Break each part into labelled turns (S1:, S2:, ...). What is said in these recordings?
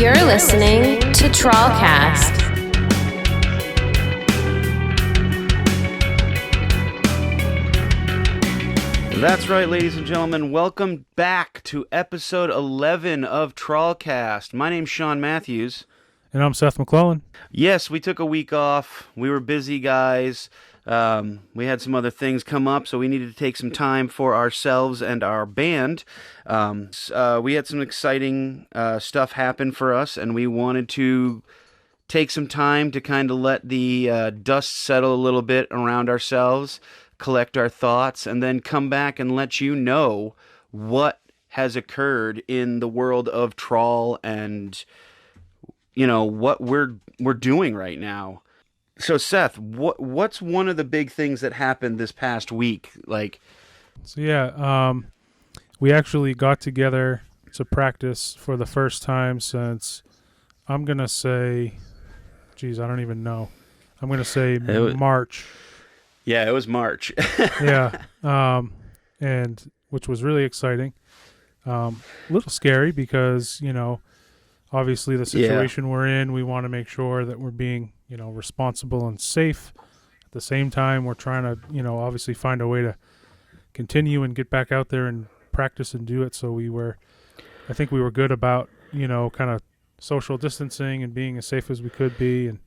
S1: You're listening to TrawlCast.
S2: That's right, ladies and gentlemen. Welcome back to episode 11 of TrawlCast. My name's Sean Matthews.
S3: And I'm Seth McClellan.
S2: Yes, we took a week off. We were busy guys. We had some other things come up, so we needed to take some time for ourselves and our band. We had some exciting stuff happen for us, and we wanted to take some time to kind of let the dust settle a little bit around ourselves, collect our thoughts, and then come back and let you know what has occurred in the world of Trawl and, you know, what we're doing right now. So, Seth, what's one of the big things that happened this past week?
S3: We actually got together to practice for the first time since, I'm going to say, I don't even know. I'm going to say March.
S2: Yeah, it was March.
S3: Yeah, and which was really exciting. A little scary because, you know, obviously the situation we're in, we want to make sure that we're being, you know, responsible and safe. At the same time, we're trying to, you know, obviously find a way to continue and get back out there and practice and do it. So I think we were good about, you know, kind of social distancing and being as safe as we could be. And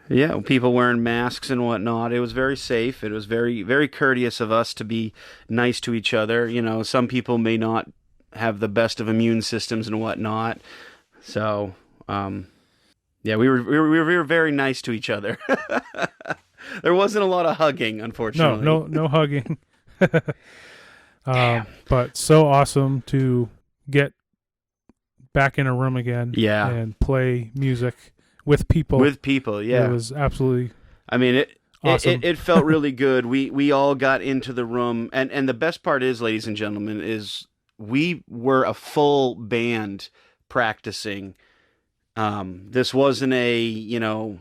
S2: yeah, people wearing masks and whatnot. It was very safe. It was very, very courteous of us to be nice to each other. You know, some people may not have the best of immune systems and whatnot. So, yeah, we were very nice to each other. There wasn't a lot of hugging, unfortunately.
S3: No hugging. But so awesome to get back in a room again.
S2: Yeah.
S3: And play music with people.
S2: Yeah.
S3: It was absolutely.
S2: I mean,
S3: awesome.
S2: It felt really good. We all got into the room, and the best part is, ladies and gentlemen, is we were a full band practicing. This wasn't a, you know,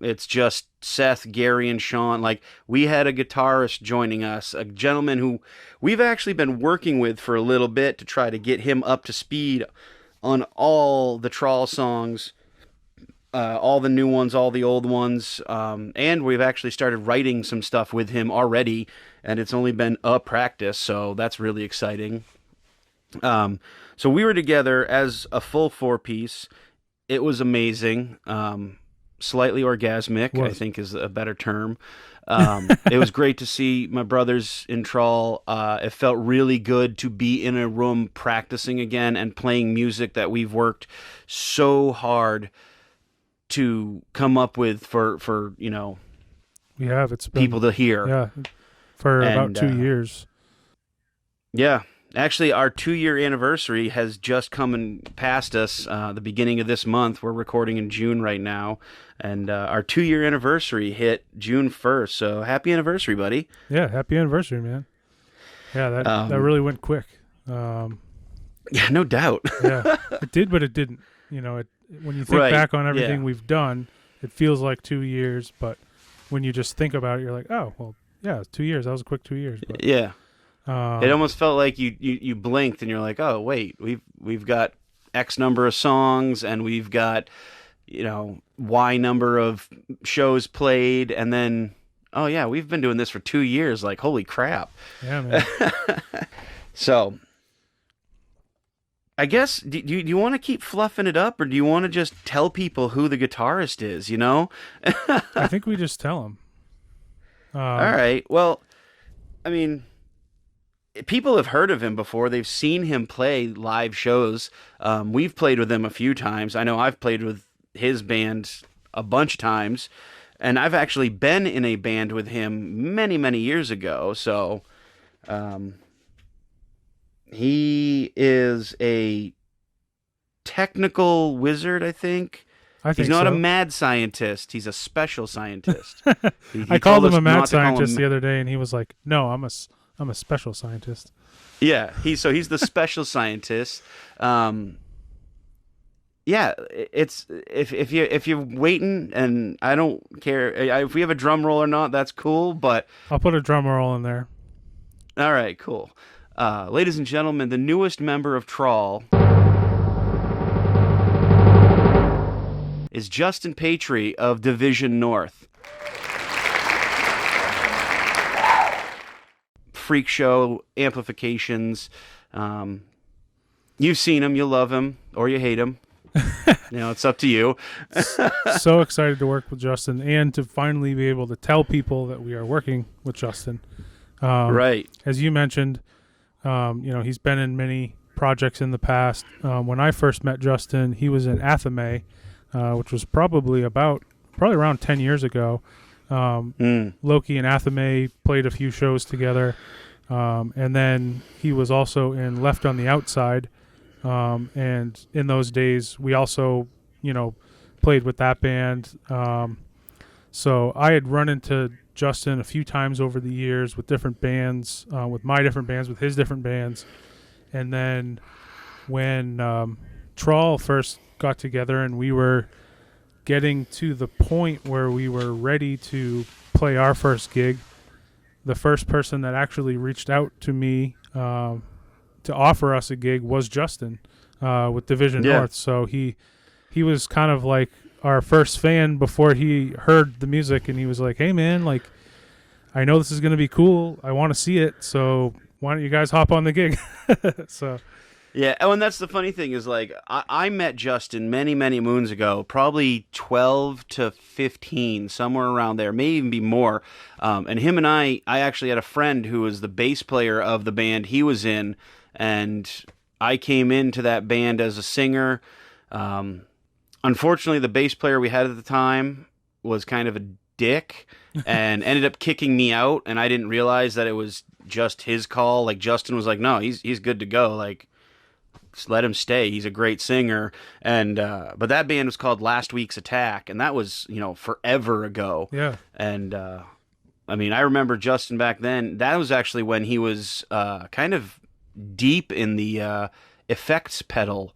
S2: it's just Seth, Gary, and Sean. Like, we had a guitarist joining us, a gentleman who we've actually been working with for a little bit to try to get him up to speed on all the Trawl songs, all the new ones, all the old ones, and we've actually started writing some stuff with him already, and it's only been a practice, so that's really exciting. So we were together as a full four-piece. It was amazing. Slightly orgasmic, I think is a better term. It was great to see my brothers in Trawl. It felt really good to be in a room practicing again and playing music that we've worked so hard to come up with for you know,
S3: it's been,
S2: people to hear.
S3: Yeah, for about 2 years.
S2: Yeah. Actually, our 2-year anniversary has just come and passed us the beginning of this month. We're recording in June right now, and our 2-year anniversary hit June 1st. So happy anniversary, buddy.
S3: Yeah, happy anniversary, man. Yeah, that really went quick.
S2: Yeah, no doubt.
S3: Yeah, it did, but it didn't. You know, when you think back on everything we've done, it feels like 2 years, but when you just think about it, you're like, oh, well, yeah, 2 years. That was a quick 2 years. But,
S2: yeah. It almost felt like you blinked and you're like, oh wait, we've got X number of songs and we've got, you know, Y number of shows played, and then oh yeah, we've been doing this for 2 years. Like, holy crap!
S3: Yeah, man.
S2: So, I guess do you want to keep fluffing it up, or do you want to just tell people who the guitarist is? You know,
S3: I think we just tell them.
S2: All right. Well, I mean, people have heard of him before. They've seen him play live shows. We've played with him a few times. I know I've played with his band a bunch of times, and I've actually been in a band with him many, many years ago. So, he is a technical wizard, I think. He's not a mad scientist. He's a special scientist.
S3: I called him a mad scientist the other day, and he was like, no, I'm a special scientist.
S2: Yeah, he's the special scientist. Yeah, it's if you're waiting, and I don't care if we have a drum roll or not, that's cool. But
S3: I'll put a drum roll in there.
S2: All right, cool. Ladies and gentlemen, the newest member of Trawl. is Justin Patry of Division North. Freak show amplifications. You've seen him, you love him, or you hate him. It's up to you.
S3: So excited to work with Justin and to finally be able to tell people that we are working with Justin.
S2: Right.
S3: As you mentioned, he's been in many projects in the past. When I first met Justin, he was in Athame, which was probably around 10 years ago. Loki and Athame played a few shows together. And then he was also in Left on the Outside. And in those days, we also, played with that band. So I had run into Justin a few times over the years with different bands, with my different bands, with his different bands. And then when Trawl first got together and we were getting to the point where we were ready to play our first gig, the first person that actually reached out to me to offer us a gig was Justin with Division North. So he was kind of like our first fan before he heard the music, and he was like, hey man, like, I know this is going to be cool. I want to see it. So why don't you guys hop on the gig? So
S2: yeah. Oh, and that's the funny thing is, like, I met Justin many, many moons ago, probably 12 to 15, somewhere around there, may even be more. And him and I actually had a friend who was the bass player of the band he was in, and I came into that band as a singer. Unfortunately, the bass player we had at the time was kind of a dick and ended up kicking me out, and I didn't realize that it was just his call. Like, Justin was like, no, he's good to go. Like, just let him stay. He's a great singer. And but that band was called Last Week's Attack, and that was, forever ago.
S3: Yeah.
S2: And I remember Justin back then. That was actually when he was kind of deep in the effects pedal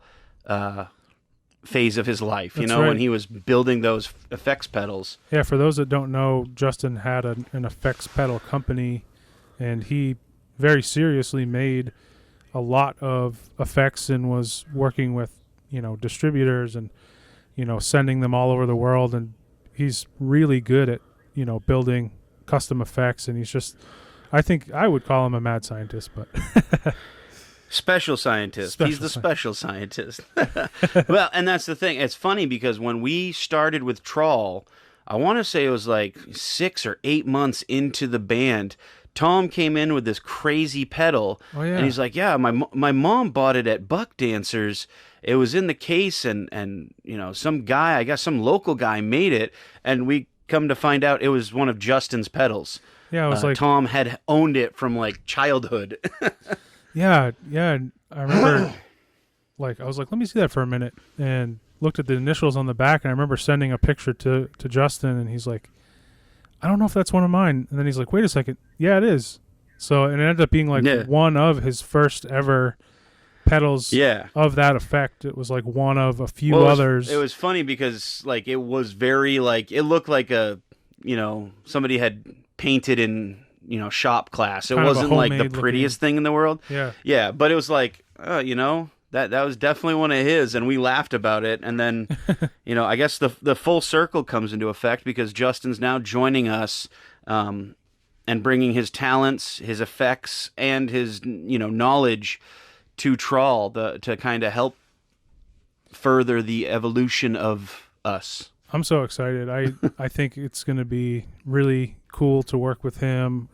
S2: phase of his life.
S3: That's right.
S2: When he was building those effects pedals.
S3: Yeah, for those that don't know, Justin had an effects pedal company, and he very seriously made a lot of effects and was working with, distributors and, sending them all over the world. And he's really good at, building custom effects. And he's just, I think I would call him a mad scientist, but
S2: Special scientist. He's the special scientist. Well, and that's the thing. It's funny because when we started with Trawl, I want to say it was like 6 or 8 months into the band, Tom came in with this crazy pedal, and he's like, yeah, my mom bought it at Buck Dancers. It was in the case, and some guy, I guess some local guy made it, and we come to find out it was one of Justin's pedals.
S3: Yeah, it was like
S2: Tom had owned it from like childhood.
S3: Yeah. I remember, I was like, let me see that for a minute, and looked at the initials on the back, and I remember sending a picture to Justin, and he's like, I don't know if that's one of mine. And then he's like, wait a second. Yeah, it is. So it ended up being one of his first ever pedals of that effect. It was like one of a few others.
S2: It was funny because it was very it looked like somebody had painted in shop class. It wasn't like the prettiest thing in the world. Yeah, but it was like that was definitely one of his, and we laughed about it. And then I guess the full circle comes into effect because Justin's now joining us and bringing his talents, his effects, and his knowledge to Trawl to kind of help further the evolution of us.
S3: I'm so excited. I think it's going to be really cool to work with him.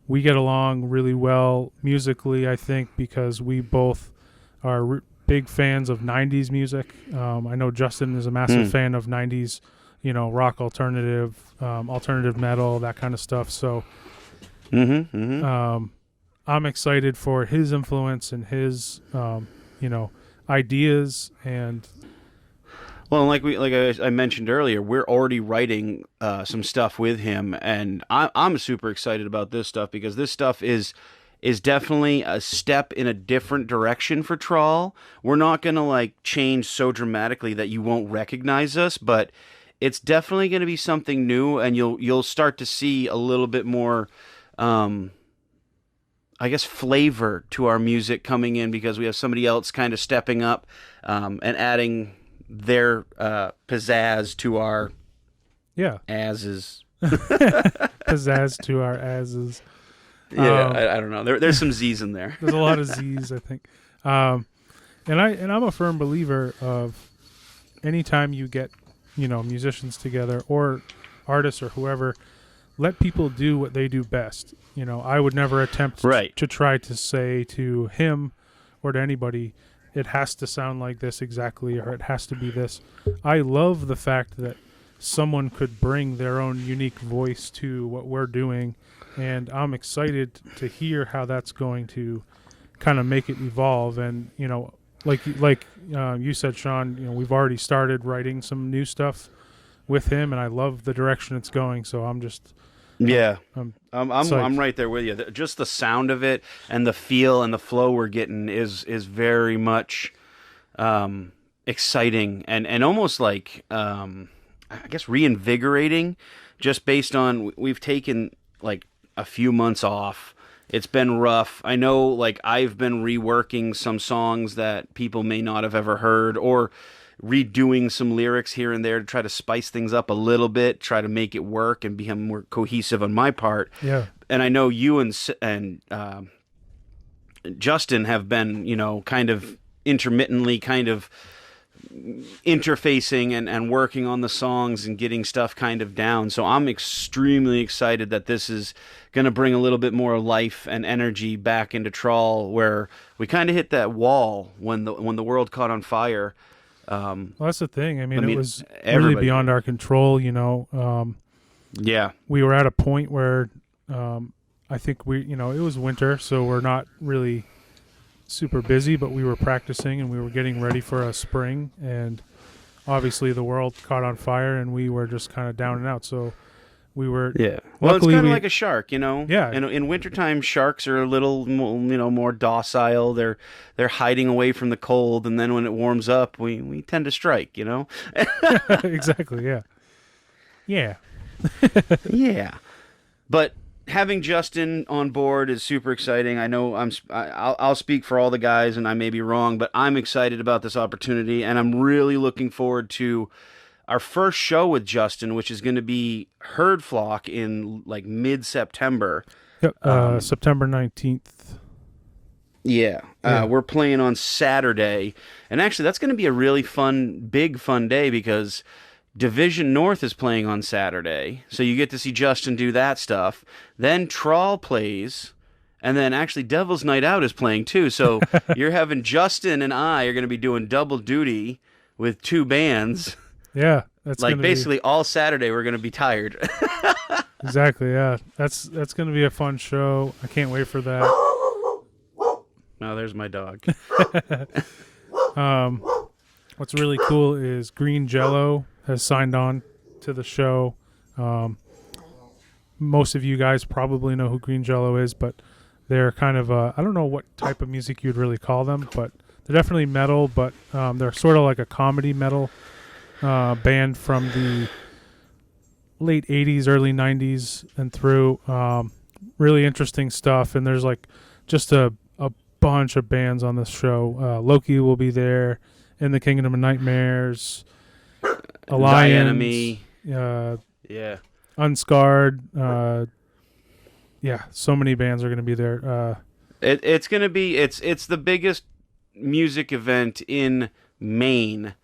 S3: We get along really well musically, I think, because we both are big fans of 90s music. I know Justin is a massive fan of 90s, rock alternative metal, that kind of stuff. So I'm excited for his influence and his, ideas. And
S2: well, like I mentioned earlier, we're already writing some stuff with him, and I'm super excited about this stuff because this stuff is definitely a step in a different direction for Trawl. We're not gonna change so dramatically that you won't recognize us, but it's definitely gonna be something new, and you'll start to see a little bit more, I guess, flavor to our music coming in because we have somebody else kind of stepping up and adding their pizzazz to our asses.
S3: Pizzazz to our asses.
S2: Yeah, I don't know. There's some Z's in there.
S3: There's a lot of Z's, I think. And I'm a firm believer of anytime you get, musicians together or artists or whoever, let people do what they do best. I would never attempt to try to say to him or to anybody, it has to sound like this exactly, or it has to be this. I love the fact that someone could bring their own unique voice to what we're doing, and I'm excited to hear how that's going to kind of make it evolve. And like you said, Sean, we've already started writing some new stuff with him, and I love the direction it's going. So I'm just I'm right there with you. Just the sound of it and the feel and the flow we're getting is very much exciting and almost like I guess reinvigorating, just based on we've taken like a few months off. It's been rough. I know, like, I've been reworking some songs that people may not have ever heard, or redoing some lyrics here and there to try to spice things up a little bit, try to make it work and become more cohesive on my part. Yeah. And I know you and Justin have been, kind of intermittently kind of interfacing and working on the songs and getting stuff kind of down. So I'm extremely excited that this is going to bring a little bit more life and energy back into Trawl, where we kind of hit that wall when the world caught on fire. Well, that's the thing. I mean, it was really beyond our control, Yeah. We were at a point where I think it was winter, so we're not really super busy, but we were practicing and we were getting ready for a spring, and obviously the world caught on fire and we were just kind of down and out. So we were
S2: well, it's kind of like a shark,
S3: Yeah.
S2: In wintertime, sharks are a little more docile. They're hiding away from the cold, and then when it warms up, we tend to strike.
S3: Exactly. Yeah.
S2: Yeah. But having Justin on board is super exciting. I know I'll speak for all the guys, and I may be wrong, but I'm excited about this opportunity, and I'm really looking forward to our first show with Justin, which is going to be Herd Flock in like mid-September.
S3: Yep, September 19th.
S2: Yeah. We're playing on Saturday, and actually that's going to be a really big fun day, because Division North is playing on Saturday, so you get to see Justin do that stuff. Then Trawl plays, and then actually Devil's Night Out is playing too. So you're having Justin and I are going to be doing double duty with two bands.
S3: Yeah, that's
S2: like basically all Saturday we're going to be tired.
S3: Exactly. Yeah, that's going to be a fun show. I can't wait for that.
S2: Oh, there's my dog.
S3: What's really cool is Green Jello has signed on to the show. Most of you guys probably know who Green Jello is, but they're kind of I don't know what type of music you'd really call them, but they're definitely metal, but they're sort of like a comedy metal band from the late 80s, early 90s and through. Really interesting stuff, and there's like just a bunch of bands on this show. Loki will be there, In the Kingdom of Nightmares, Alliance,
S2: Enemy,
S3: Unscarred, so many bands are going to be there.
S2: It's going to be it's the biggest music event in Maine,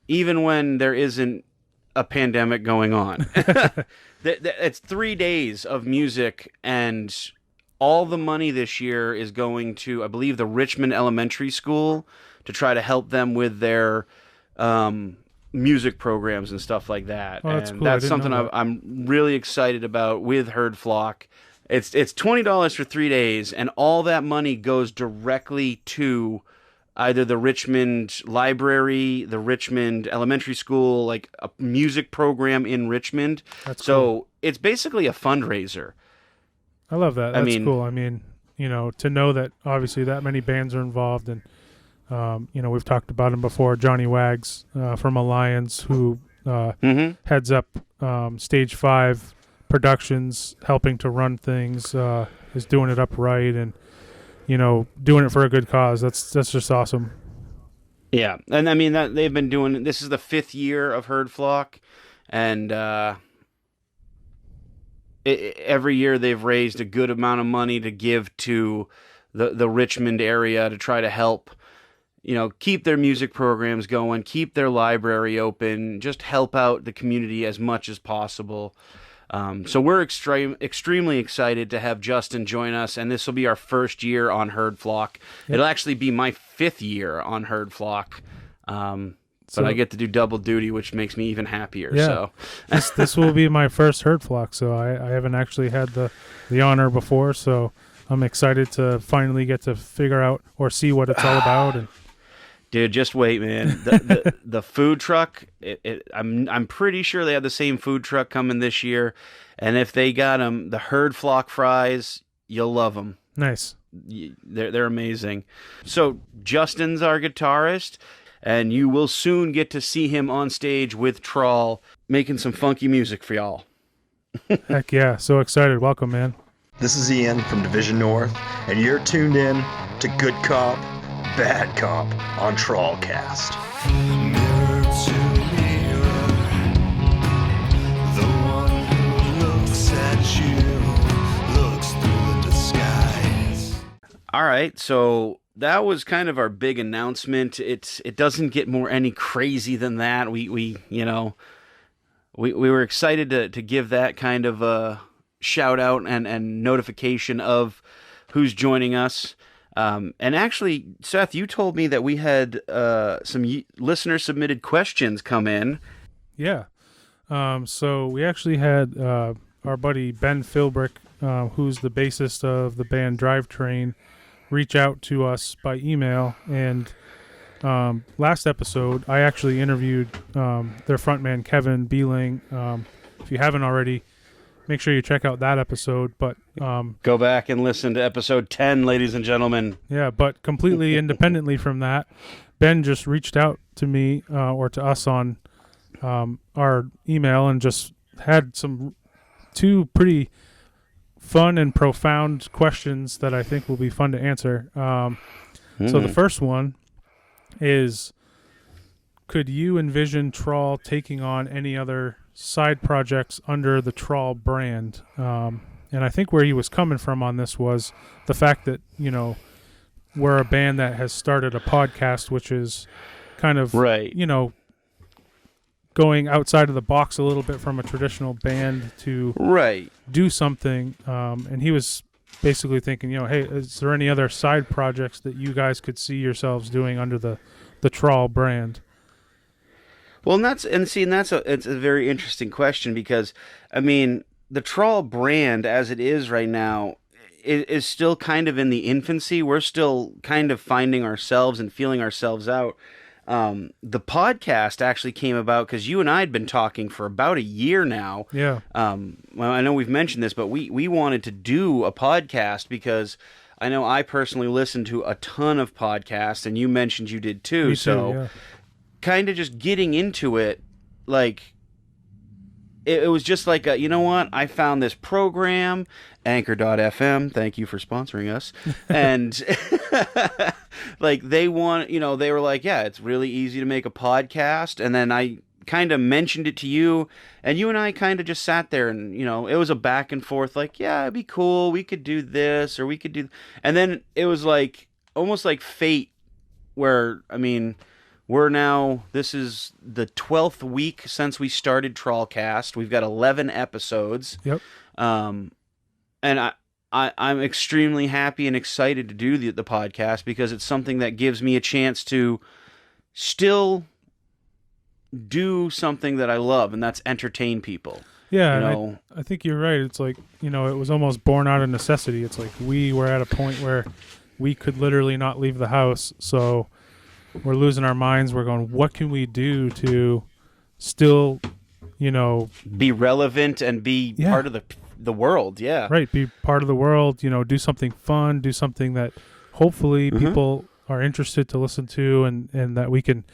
S2: even when there isn't a pandemic going on. It's 3 days of music, and all the money this year is going to, I believe, the Richmond Elementary School to try to help them with their music programs and stuff like that.
S3: Oh, that's
S2: and
S3: cool.
S2: That's something I'm really excited about with Herd Flock. It's $20 for 3 days, and all that money goes directly to either the Richmond Library, the Richmond Elementary School, like a music program in Richmond.
S3: That's
S2: so
S3: cool.
S2: It's basically a fundraiser.
S3: I love that. That's cool. I mean, to know that obviously that many bands are involved, and we've talked about him before. Johnny Wags from Alliance, who heads up Stage 5 Productions, helping to run things, is doing it upright and doing it for a good cause. That's just awesome.
S2: Yeah, and I mean that they've been doing. This is the 5th year of Herd Flock, and every year they've raised a good amount of money to give to the Richmond area to try to help, keep their music programs going, keep their library open, just help out the community as much as possible. So we're extremely excited to have Justin join us, and this will be our first year on Herd Flock. Yep. It'll actually be my 5th year on Herd Flock, but I get to do double duty, which makes me even happier.
S3: Yeah,
S2: so
S3: this will be my first Herd Flock, so I haven't actually had the honor before, so I'm excited to finally get to figure out or see what it's all about. And
S2: dude, just wait, man. The food truck, I'm pretty sure they have the same food truck coming this year. And if they got the Herd Flock fries, you'll love them.
S3: Nice.
S2: They're amazing. So Justin's our guitarist, and you will soon get to see him on stage with Trawl making some funky music for y'all.
S3: Heck yeah. So excited. Welcome, man.
S4: This is Ian from Division North, and you're tuned in to Good Cop, Bad Cop on TrawlCast.
S5: Mirror to mirror, the one who looks at you looks through the disguise.
S2: All right, so that was kind of our big announcement. It doesn't get any crazy than that. We were excited to give that kind of a shout out and notification of who's joining us. And actually, Seth, you told me that we had some listener submitted questions come in.
S3: Yeah. So we actually had our buddy Ben Philbrick, who's the bassist of the band Drivetrain, reach out to us by email. And last episode, I actually interviewed their frontman, Kevin Beeling. If you haven't already, make sure you check out that episode. But
S2: go back and listen to episode 10, ladies and gentlemen.
S3: Yeah, but completely independently from that, Ben just reached out to me or to us on our email and just had two pretty fun and profound questions that I think will be fun to answer. So the first one is, could you envision Trawl taking on any other side projects under the Trawl brand? And I think where he was coming from on this was the fact that, we're a band that has started a podcast, which is kind of,
S2: right,
S3: going outside of the box a little bit from a traditional band to do something. And he was basically thinking, hey, is there any other side projects that you guys could see yourselves doing under the Trawl brand?
S2: Well, it's a very interesting question because, I mean, the Trawl brand as it is right now is still kind of in the infancy. We're still kind of finding ourselves and feeling ourselves out. The podcast actually came about because you and I had been talking for about a year now.
S3: Yeah.
S2: Well, I know we've mentioned this, but we wanted to do a podcast because I know I personally listen to a ton of podcasts, and you mentioned you did too.
S3: Me
S2: so
S3: too, yeah.
S2: Kind of just getting into it, like, it was just like, you know what? I found this program, Anchor.fm. Thank you for sponsoring us. And like they were like, yeah, it's really easy to make a podcast. And then I kind of mentioned it to you, and you and I kind of just sat there and, it was a back and forth, like, yeah, it'd be cool. We could do this or we could do. And then it was like almost like fate where, I mean, this is the 12th week since we started TrawlCast. We've got 11 episodes.
S3: Yep.
S2: And I'm extremely happy and excited to do the podcast because it's something that gives me a chance to still do something that I love, and that's entertain people.
S3: Yeah, I think you're right. It's like, it was almost born out of necessity. It's like we were at a point where we could literally not leave the house, so we're losing our minds. We're going, what can we do to still,
S2: be relevant and be part of the world? Yeah.
S3: Right. Be part of the world, do something fun, do something that hopefully people are interested to listen to, and that we can,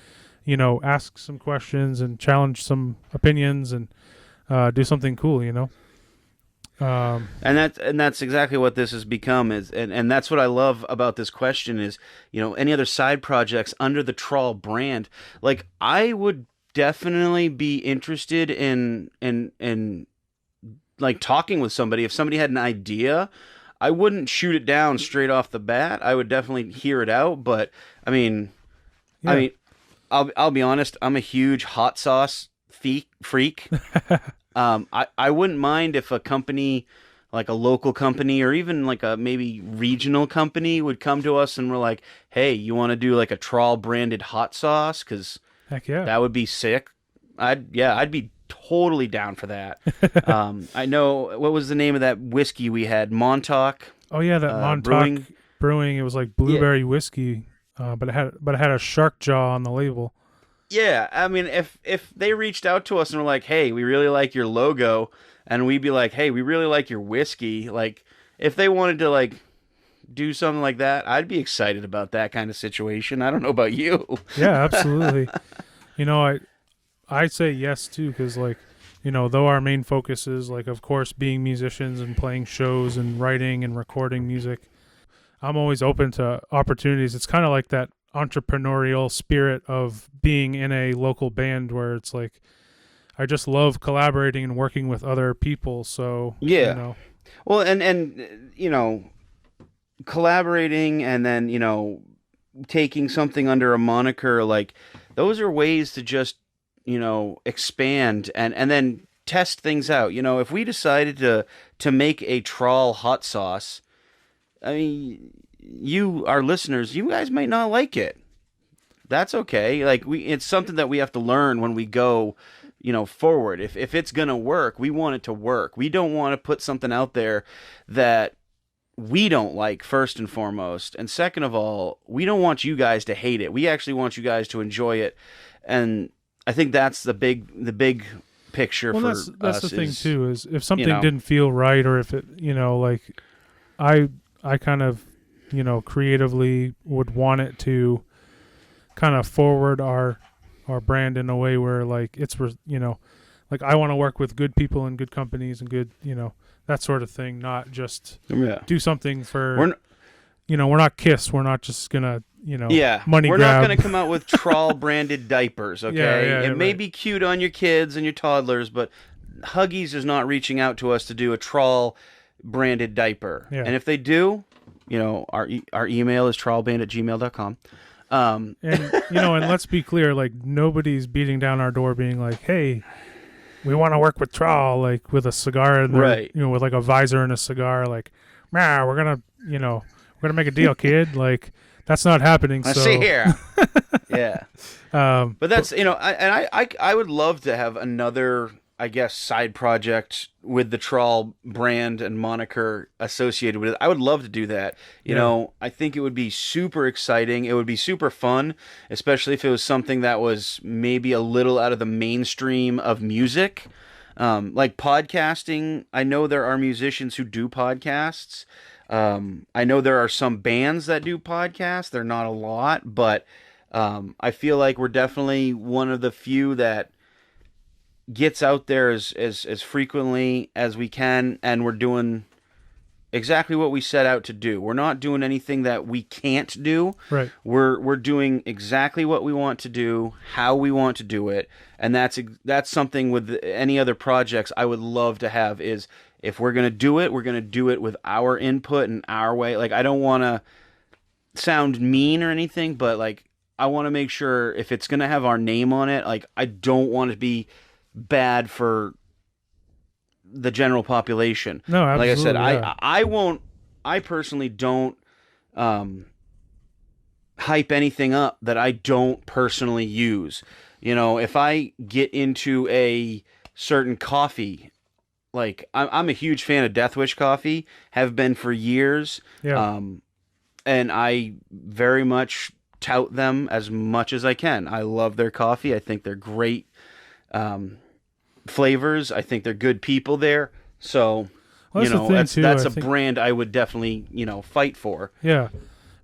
S3: ask some questions and challenge some opinions and do something cool,
S2: And that's exactly what this has become and that's what I love about this question is, any other side projects under the Trawl brand. Like, I would definitely be interested in like talking with somebody. If somebody had an idea, I wouldn't shoot it down straight off the bat. I would definitely hear it out, but I mean I'll be honest, I'm a huge hot sauce freak. I wouldn't mind if a company, like a local company or even like a maybe regional company, would come to us and we're like, hey, you want to do like a Trawl branded hot sauce? Because
S3: heck yeah,
S2: that would be sick. I'd be totally down for that. I know, what was the name of that whiskey we had? Montauk.
S3: Oh yeah, that Montauk Brewing. It was like blueberry whiskey, but it had a shark jaw on the label.
S2: Yeah, I mean, if they reached out to us and were like, hey, we really like your logo, and we'd be like, hey, we really like your whiskey, like, if they wanted to, like, do something like that, I'd be excited about that kind of situation. I don't know about you.
S3: Yeah, absolutely. I'd say yes, too, because, like, though our main focus is, like, of course, being musicians and playing shows and writing and recording music, I'm always open to opportunities. It's kind of like that entrepreneurial spirit of being in a local band where it's like I just love collaborating and working with other people. So
S2: yeah, well, and collaborating and then taking something under a moniker, like, those are ways to just expand and then test things out. If we decided to make a Trawl hot sauce, I mean, our listeners, you guys might not like it. That's okay. Like, it's something that we have to learn when we go, forward. If it's gonna work, we want it to work. We don't want to put something out there that we don't like, first and foremost, and second of all, we don't want you guys to hate it. We actually want you guys to enjoy it, and I think that's the big picture for us.
S3: That's the thing too, is if something didn't feel right, or if it, like, I kind of, creatively would want it to kind of forward our brand in a way where, like, it's, like, I want to work with good people and good companies and good, that sort of thing, not just do something for, we're not Kiss. We're not just going to, money
S2: we're
S3: grab.
S2: not going to come out with Trawl branded diapers, okay? It may be cute on your kids and your toddlers, but Huggies is not reaching out to us to do a Trawl branded diaper. Yeah. And if they do, our email is trawlband@gmail.com.
S3: And and let's be clear, like, nobody's beating down our door being like, hey, we want to work with Trawl, like, with a cigar and
S2: right,
S3: with like a visor and a cigar, like, we're gonna make a deal, kid. Like, that's not happening.
S2: I see here. Yeah. But that's, I would love to have another, I guess, side project with the Trawl brand and moniker associated with it. I would love to do that. I think it would be super exciting. It would be super fun, especially if it was something that was maybe a little out of the mainstream of music. Like podcasting. I know there are musicians who do podcasts. I know there are some bands that do podcasts. They're not a lot, but I feel like we're definitely one of the few that gets out there as frequently as we can, and we're doing exactly what we set out to do. We're not doing anything that we can't do.
S3: Right.
S2: We're doing exactly what we want to do, how we want to do it, and that's something with any other projects I would love to have is, if we're going to do it, we're going to do it with our input and our way. Like, I don't want to sound mean or anything, but, like, I want to make sure if it's going to have our name on it, like, I don't want it to be bad for the general population.
S3: No, absolutely.
S2: Like I said,
S3: yeah.
S2: I personally don't hype anything up that I don't personally use. If I get into a certain coffee, like, I'm a huge fan of Death Wish coffee, have been for years.
S3: Yeah.
S2: And I very much tout them as much as I can. I love their coffee. I think they're great flavors. I think they're good people there. So, that's a brand I would definitely, fight for.
S3: Yeah.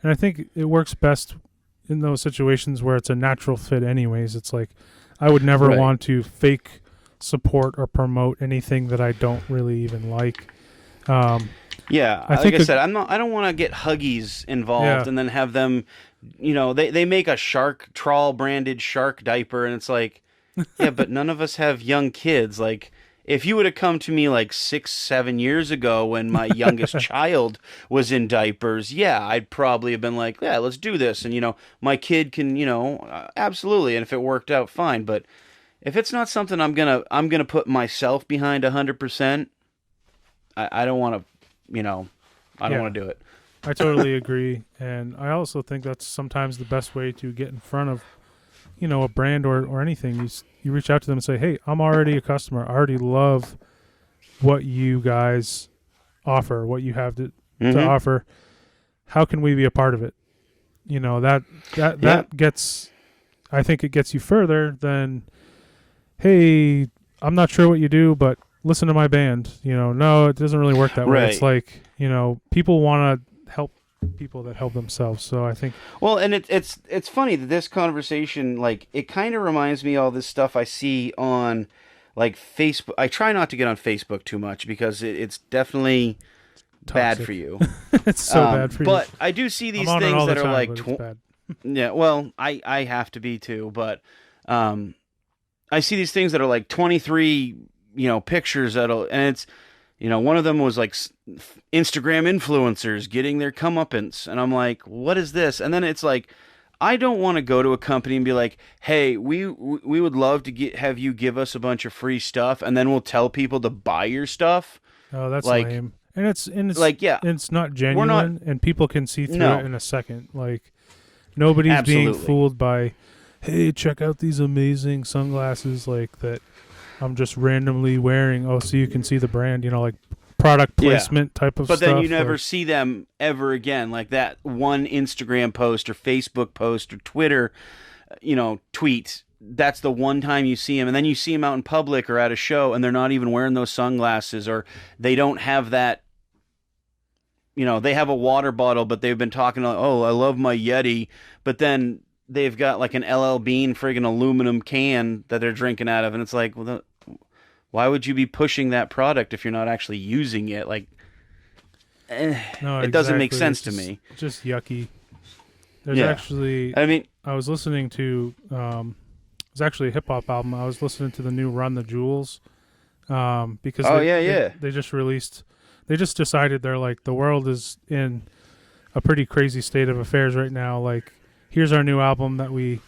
S3: And I think it works best in those situations where it's a natural fit anyways. It's like, I would never want to fake support or promote anything that I don't really even like.
S2: Yeah,
S3: I
S2: like
S3: think
S2: I said, I don't want to get Huggies involved and then have them, they make a Trawl branded shark diaper, and it's like, yeah, but none of us have young kids. Like, if you would have come to me like 6-7 years ago when my youngest child was in diapers, yeah, I'd probably have been like, yeah, let's do this, and my kid can, absolutely, and if it worked out, fine. But if it's not something I'm gonna put myself behind 100%, I don't want to. I don't want to do it.
S3: I totally agree, and I also think that's sometimes the best way to get in front of, a brand or anything. You reach out to them and say, "Hey, I'm already a customer. I already love what you guys offer, what you have to offer. How can we be a part of it?" That gets. I think it gets you further than, "Hey, I'm not sure what you do, but listen to my band." No, it doesn't really work that way. It's like, people want to help people that help themselves. So I think.
S2: Well, and it's funny that this conversation, like, it kind of reminds me of all this stuff I see on, like, Facebook. I try not to get on Facebook too much because it's definitely
S3: toxic.
S2: Bad for you.
S3: It's so bad for you.
S2: But I do see these things that are like,
S3: bad.
S2: Yeah, well, I have to be too, but I see these things that are like 23. Pictures and it's, one of them was like Instagram influencers getting their comeuppance, and I'm like, what is this? And then it's like, I don't want to go to a company and be like, hey, we would love to have you give us a bunch of free stuff, and then we'll tell people to buy your stuff.
S3: Oh, that's
S2: like,
S3: lame. And it's
S2: like, yeah,
S3: it's not genuine, and people can see through it in a second. Like, nobody's
S2: Absolutely.
S3: being fooled by, hey, check out these amazing sunglasses like that I'm just randomly wearing. Oh, so you can see the brand, like product placement type of stuff.
S2: But then you never see them ever again. Like that one Instagram post or Facebook post or Twitter, tweet. That's the one time you see them. And then you see them out in public or at a show, and they're not even wearing those sunglasses, or they don't have that. They have a water bottle, but they've been talking like, oh, I love my Yeti. But then they've got like an LL Bean friggin' aluminum can that they're drinking out of. And it's like, well, why would you be pushing that product if you're not actually using it? Like, it doesn't make sense to me.
S3: Just yucky. There's actually, I was listening to, it was actually a hip hop album. I was listening to the new Run the Jewels, because they just decided they're like, the world is in a pretty crazy state of affairs right now. Like, here's our new album that we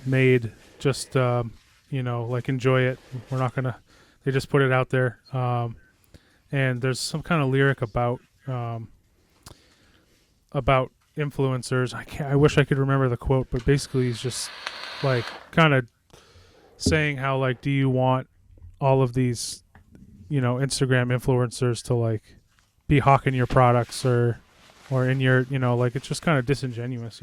S3: made. Just, like, enjoy it. We're not gonna. They just put it out there, and there's some kind of lyric about influencers. I wish I could remember the quote, but basically he's just like kind of saying how, like, do you want all of these, Instagram influencers to like be hawking your products or in your, like, it's just kind of disingenuous,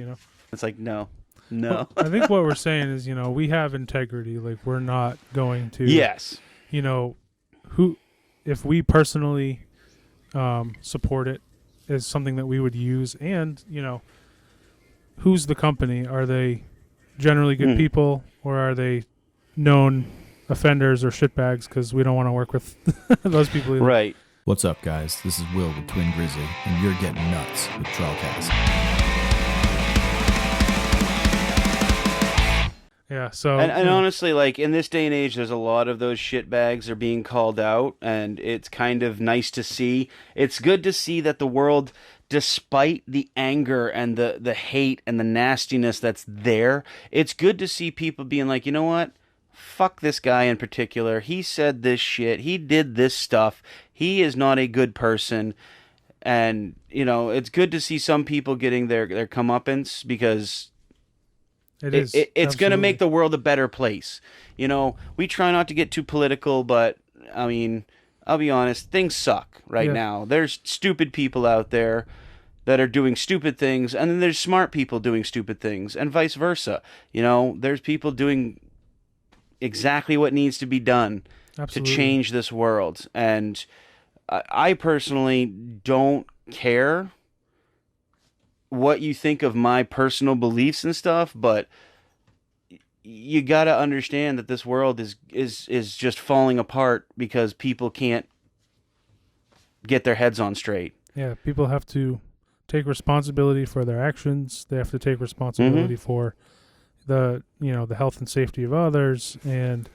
S2: It's like, no.
S3: Well, I think what we're saying is, we have integrity. Like, we're not going to.
S2: Yes.
S3: If we personally support it is something that we would use, and, who's the company? Are they generally good people, or are they known offenders or shitbags? Because we don't want to work with those people either.
S2: Right.
S6: What's up, guys? This is Will with Twin Grizzly, and you're getting nuts with TrawlCast.
S3: Yeah, so...
S2: And honestly, like, in this day and age, there's a lot of those shitbags are being called out, and it's kind of nice to see. It's good to see that the world, despite the anger and the hate and the nastiness that's there, it's good to see people being like, you know what? Fuck this guy in particular. He said this shit. He did this stuff. He is not a good person. And, it's good to see some people getting their comeuppance, because... It's going to make the world a better place. We try not to get too political, but, I'll be honest, things suck right now. There's stupid people out there that are doing stupid things, and then there's smart people doing stupid things, and vice versa. There's people doing exactly what needs to be done to change this world. And I personally don't care what you think of my personal beliefs and stuff, but you got to understand that this world is just falling apart because people can't get their heads on straight.
S3: Yeah, people have to take responsibility for their actions. They have to take responsibility for the health and safety of others, and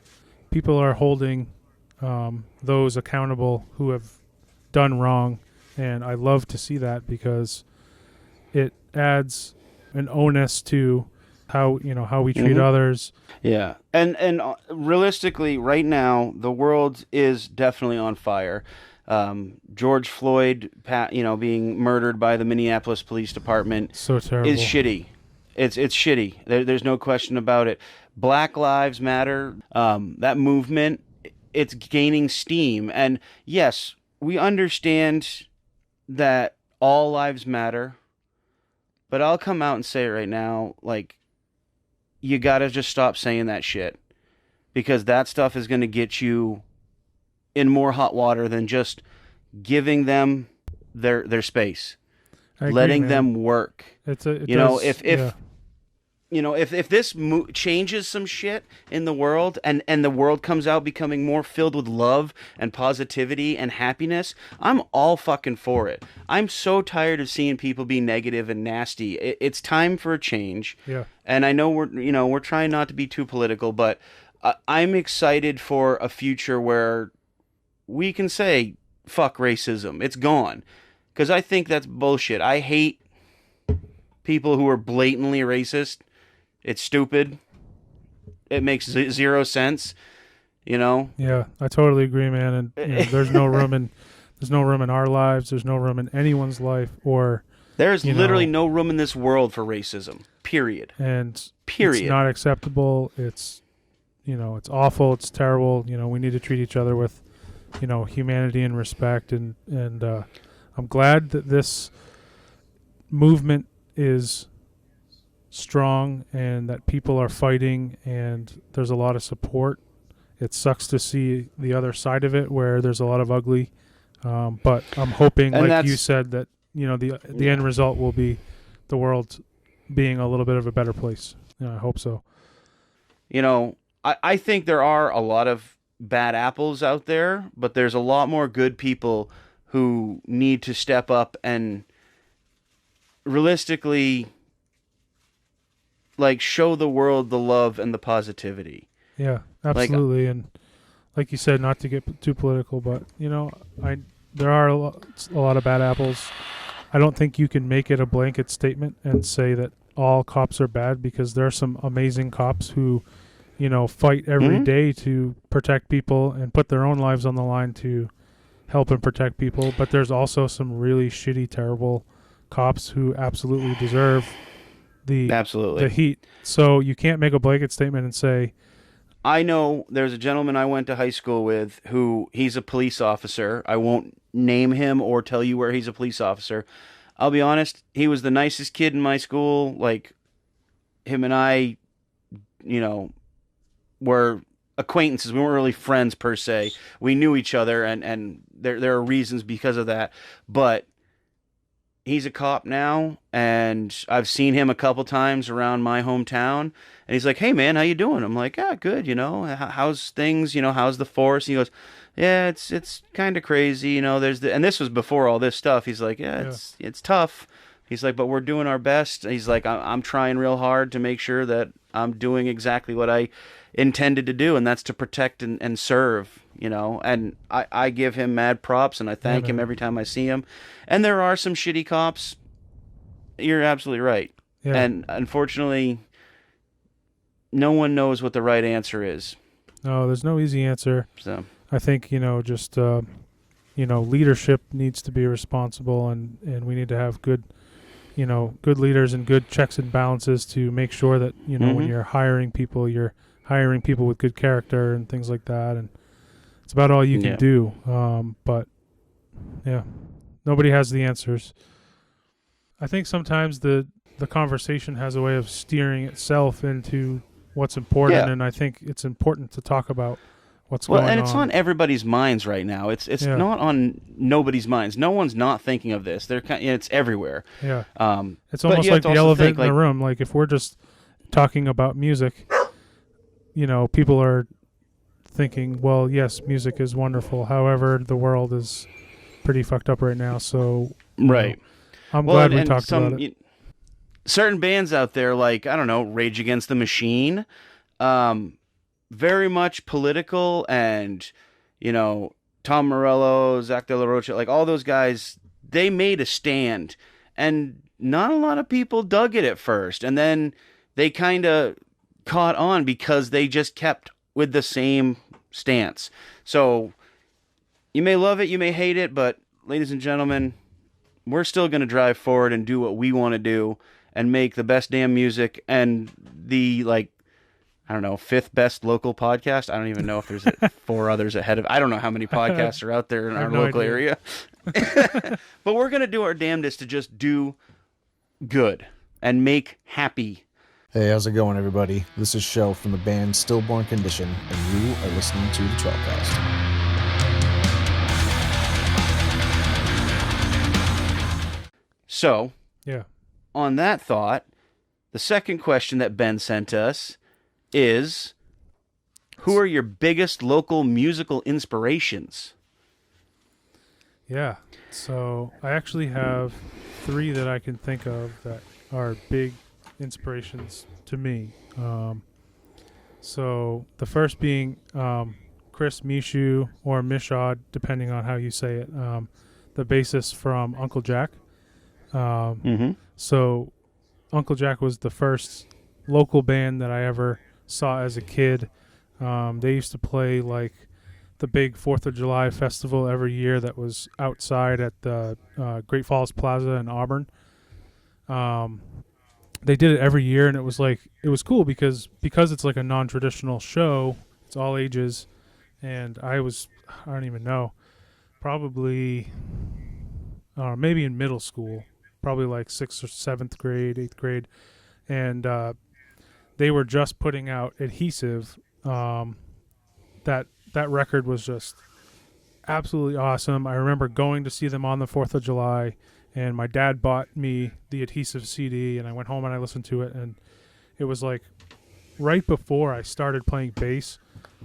S3: people are holding those accountable who have done wrong. And I love to see that because it adds an onus to how we treat others.
S2: Yeah, and realistically, right now the world is definitely on fire. George Floyd, being murdered by the Minneapolis Police Department,
S3: so terrible.
S2: Is shitty. It's shitty. There's no question about it. Black Lives Matter, that movement, it's gaining steam. And yes, we understand that all lives matter, but I'll come out and say it right now, like, you gotta just stop saying that shit, because that stuff is gonna get you in more hot water than just giving them their space, letting them work. If this changes some shit in the world, and the world comes out becoming more filled with love and positivity and happiness, I'm all fucking for it. I'm so tired of seeing people be negative and nasty. It's time for a change.
S3: Yeah.
S2: And I know we're trying not to be too political, but I'm excited for a future where we can say, fuck racism. It's gone. Because I think that's bullshit. I hate people who are blatantly racist. It's stupid. It makes zero sense,
S3: Yeah, I totally agree, man. And there's no room in our lives. There's no room in anyone's life, or
S2: there's literally no room in this world for racism. Period.
S3: And
S2: period.
S3: It's not acceptable. It's it's awful. It's terrible. We need to treat each other with humanity and respect. And I'm glad that this movement is strong and that people are fighting and there's a lot of support. It sucks to see the other side of it where there's a lot of ugly, but I'm hoping, like you said, that the end result will be the world being a little bit of a better place. I hope so.
S2: I think there are a lot of bad apples out there, but there's a lot more good people who need to step up and realistically, like, show the world the love and the positivity.
S3: Yeah, absolutely. And like you said, not to get too political, but there are a lot of bad apples. I don't think you can make it a blanket statement and say that all cops are bad, because there are some amazing cops who fight every day to protect people and put their own lives on the line to help and protect people. But there's also some really shitty, terrible cops who absolutely deserve the heat. So you can't make a blanket statement and say,
S2: I know there's a gentleman I went to high school with who, he's a police officer. I won't name him or tell you where he's a police officer. I'll be honest, he was the nicest kid in my school. Like, him and I, were acquaintances. We weren't really friends per se. We knew each other, and there are reasons because of that. But he's a cop now, and I've seen him a couple times around my hometown. And he's like, "Hey man, how you doing?" I'm like, "Yeah, good. How's things? How's the force?" And he goes, "Yeah, it's kind of crazy. And this was before all this stuff." He's like, "Yeah, it's tough." He's like, "But we're doing our best." He's like, I'm trying real hard to make sure that I'm doing exactly what I intended to do, and that's to protect and serve, and I give him mad props, and I thank him every time I see him. And there are some shitty cops. You're absolutely right. Yeah. And unfortunately, no one knows what the right answer is.
S3: No, there's no easy answer.
S2: So
S3: I think, just, leadership needs to be responsible, and we need to have good leaders and good checks and balances to make sure that, when you're hiring people with good character and things like that. And it's about all you can do. But yeah, nobody has the answers. I think sometimes the conversation has a way of steering itself into what's important. And I think it's important to talk about what's going on.
S2: Well, and it's on everybody's minds right now. It's not on nobody's minds. No one's not thinking of this. It's everywhere.
S3: Yeah. It's almost like the elephant in the room. Like, if we're just talking about music, people are thinking, well, yes, music is wonderful. However, the world is, pretty fucked up right now. So
S2: Right.
S3: I'm glad we
S2: and
S3: talked about it.
S2: Certain bands out there, like, I don't know, Rage Against the Machine, very much political, and, Tom Morello, Zach De La Rocha, like all those guys, they made a stand, and not a lot of people dug it at first, and then they kind of caught on because they just kept with the same stance. So you may love it, you may hate it, but ladies and gentlemen, we're still going to drive forward and do what we want to do and make the best damn music and the, I don't know, 5th best local podcast. I don't even know if there's 4 others ahead of. I don't know how many podcasts are out there in our local area. But we're going to do our damnedest to just do good and make happy.
S6: Hey, how's it going, everybody? This is Shell from the band Stillborn Condition, and you are listening to the TrawlCast.
S2: So,
S3: Yeah.
S2: on that thought, the second question that Ben sent us is, who are your biggest local musical inspirations?
S3: Yeah. So I actually have 3 that I can think of that are big inspirations to me. So the first being Chris Mishu or Mishad, depending on how you say it, the bassist from Uncle Jack. So Uncle Jack was the first local band that I ever saw as a kid. They used to play like the big 4th of July festival every year that was outside at the Great Falls Plaza in Auburn. They did it every year, and it was cool because it's like a non-traditional show. It's all ages, and I don't even know, probably maybe in middle school, probably like 6th or 7th grade, 8th grade, and they were just putting out Adhesive. That record was just absolutely awesome. I remember going to see them on the 4th of July, and my dad bought me the Adhesive CD, and I went home and I listened to it, and it was like right before I started playing bass,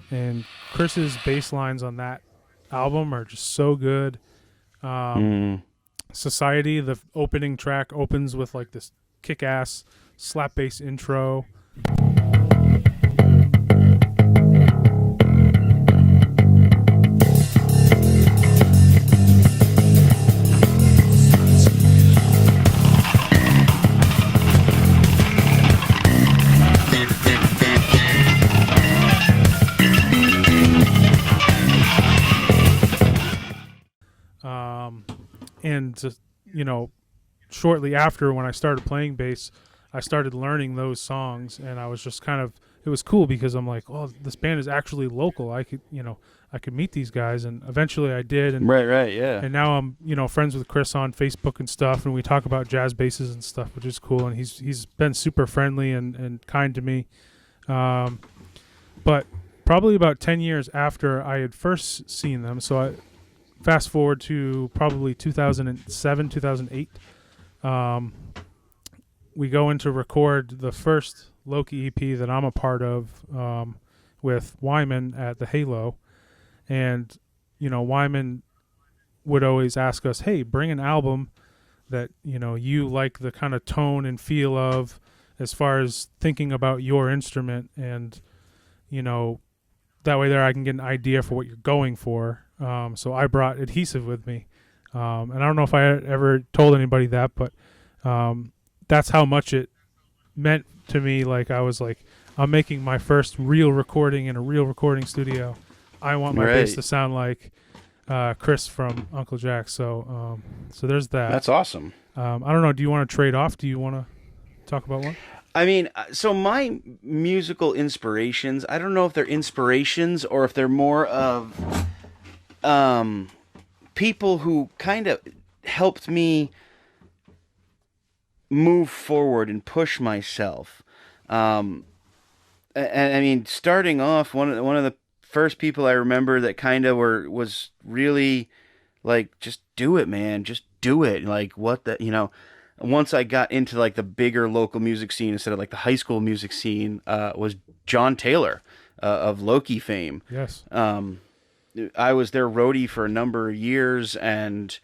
S3: and Chris's bass lines on that album are just so good. Society, the opening track, opens with like this kick-ass slap bass intro. And shortly after, when I started playing bass, I started learning those songs, and I was just it was cool because I'm like, oh, this band is actually local. I could meet these guys, and eventually I did. And
S2: Right, yeah.
S3: And now I'm, friends with Chris on Facebook and stuff, and we talk about jazz basses and stuff, which is cool. And he's been super friendly and kind to me. But probably about 10 years after I had first seen them, so I fast forward to probably 2007, 2008. We go in to record the first Loki EP that I'm a part of with Wyman at the Halo. And, Wyman would always ask us, hey, bring an album that, you like the kind of tone and feel of as far as thinking about your instrument. And, that way there I can get an idea for what you're going for. So I brought Adhesive with me. And I don't know if I ever told anybody that, but that's how much it meant to me. Like, I was like, I'm making my first real recording in a real recording studio. I want my bass to sound like Chris from Uncle Jack. So there's that.
S2: That's awesome.
S3: I don't know. Do you want to trade off? Do you want to talk about one?
S2: I mean, so my musical inspirations, I don't know if they're inspirations or if they're more of people who kind of helped me move forward and push myself. And I mean, starting off, one of the first people I remember that kind of was really like, just do it, man, just do it. Like, what the, once I got into like the bigger local music scene instead of like the high school music scene, was John Taylor of Loki fame.
S3: Yes.
S2: I was their roadie for a number of years, and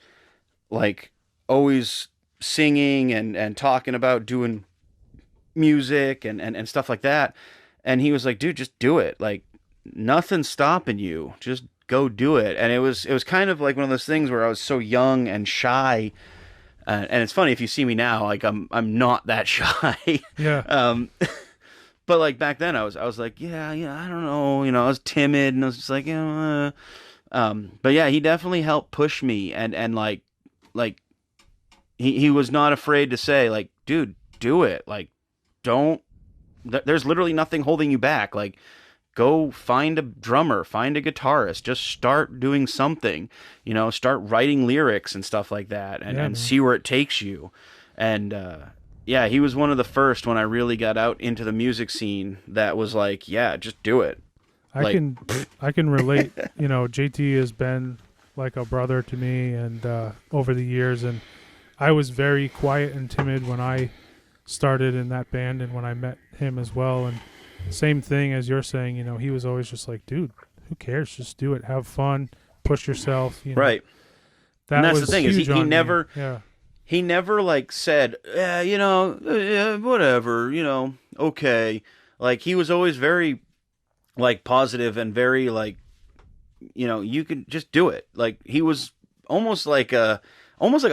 S2: like always singing and talking about doing music and stuff like that. And he was like, dude, just do it. Like, nothing's stopping you. Just go do it. And it was kind of like one of those things where I was so young and shy. And it's funny, if you see me now, like I'm not that shy.
S3: Yeah.
S2: But like back then I was like, yeah, I don't know, I was timid, and I was just like, but yeah, he definitely helped push me, and like he was not afraid to say, like, dude, do it. Like, there's literally nothing holding you back. Like, go find a drummer, find a guitarist, just start doing something, start writing lyrics and stuff like that, and see where it takes you. And yeah, he was one of the first when I really got out into the music scene that was like, yeah, just do it.
S3: I can relate. JT has been like a brother to me, and over the years, and I was very quiet and timid when I started in that band, and when I met him as well. And same thing as you're saying, he was always just like, dude, who cares? Just do it. Have fun. Push yourself.
S2: Right. And that's the thing, is he never...
S3: Yeah.
S2: He never like said, whatever, okay. Like, he was always very like positive and very like, you can just do it. Like, he was almost like a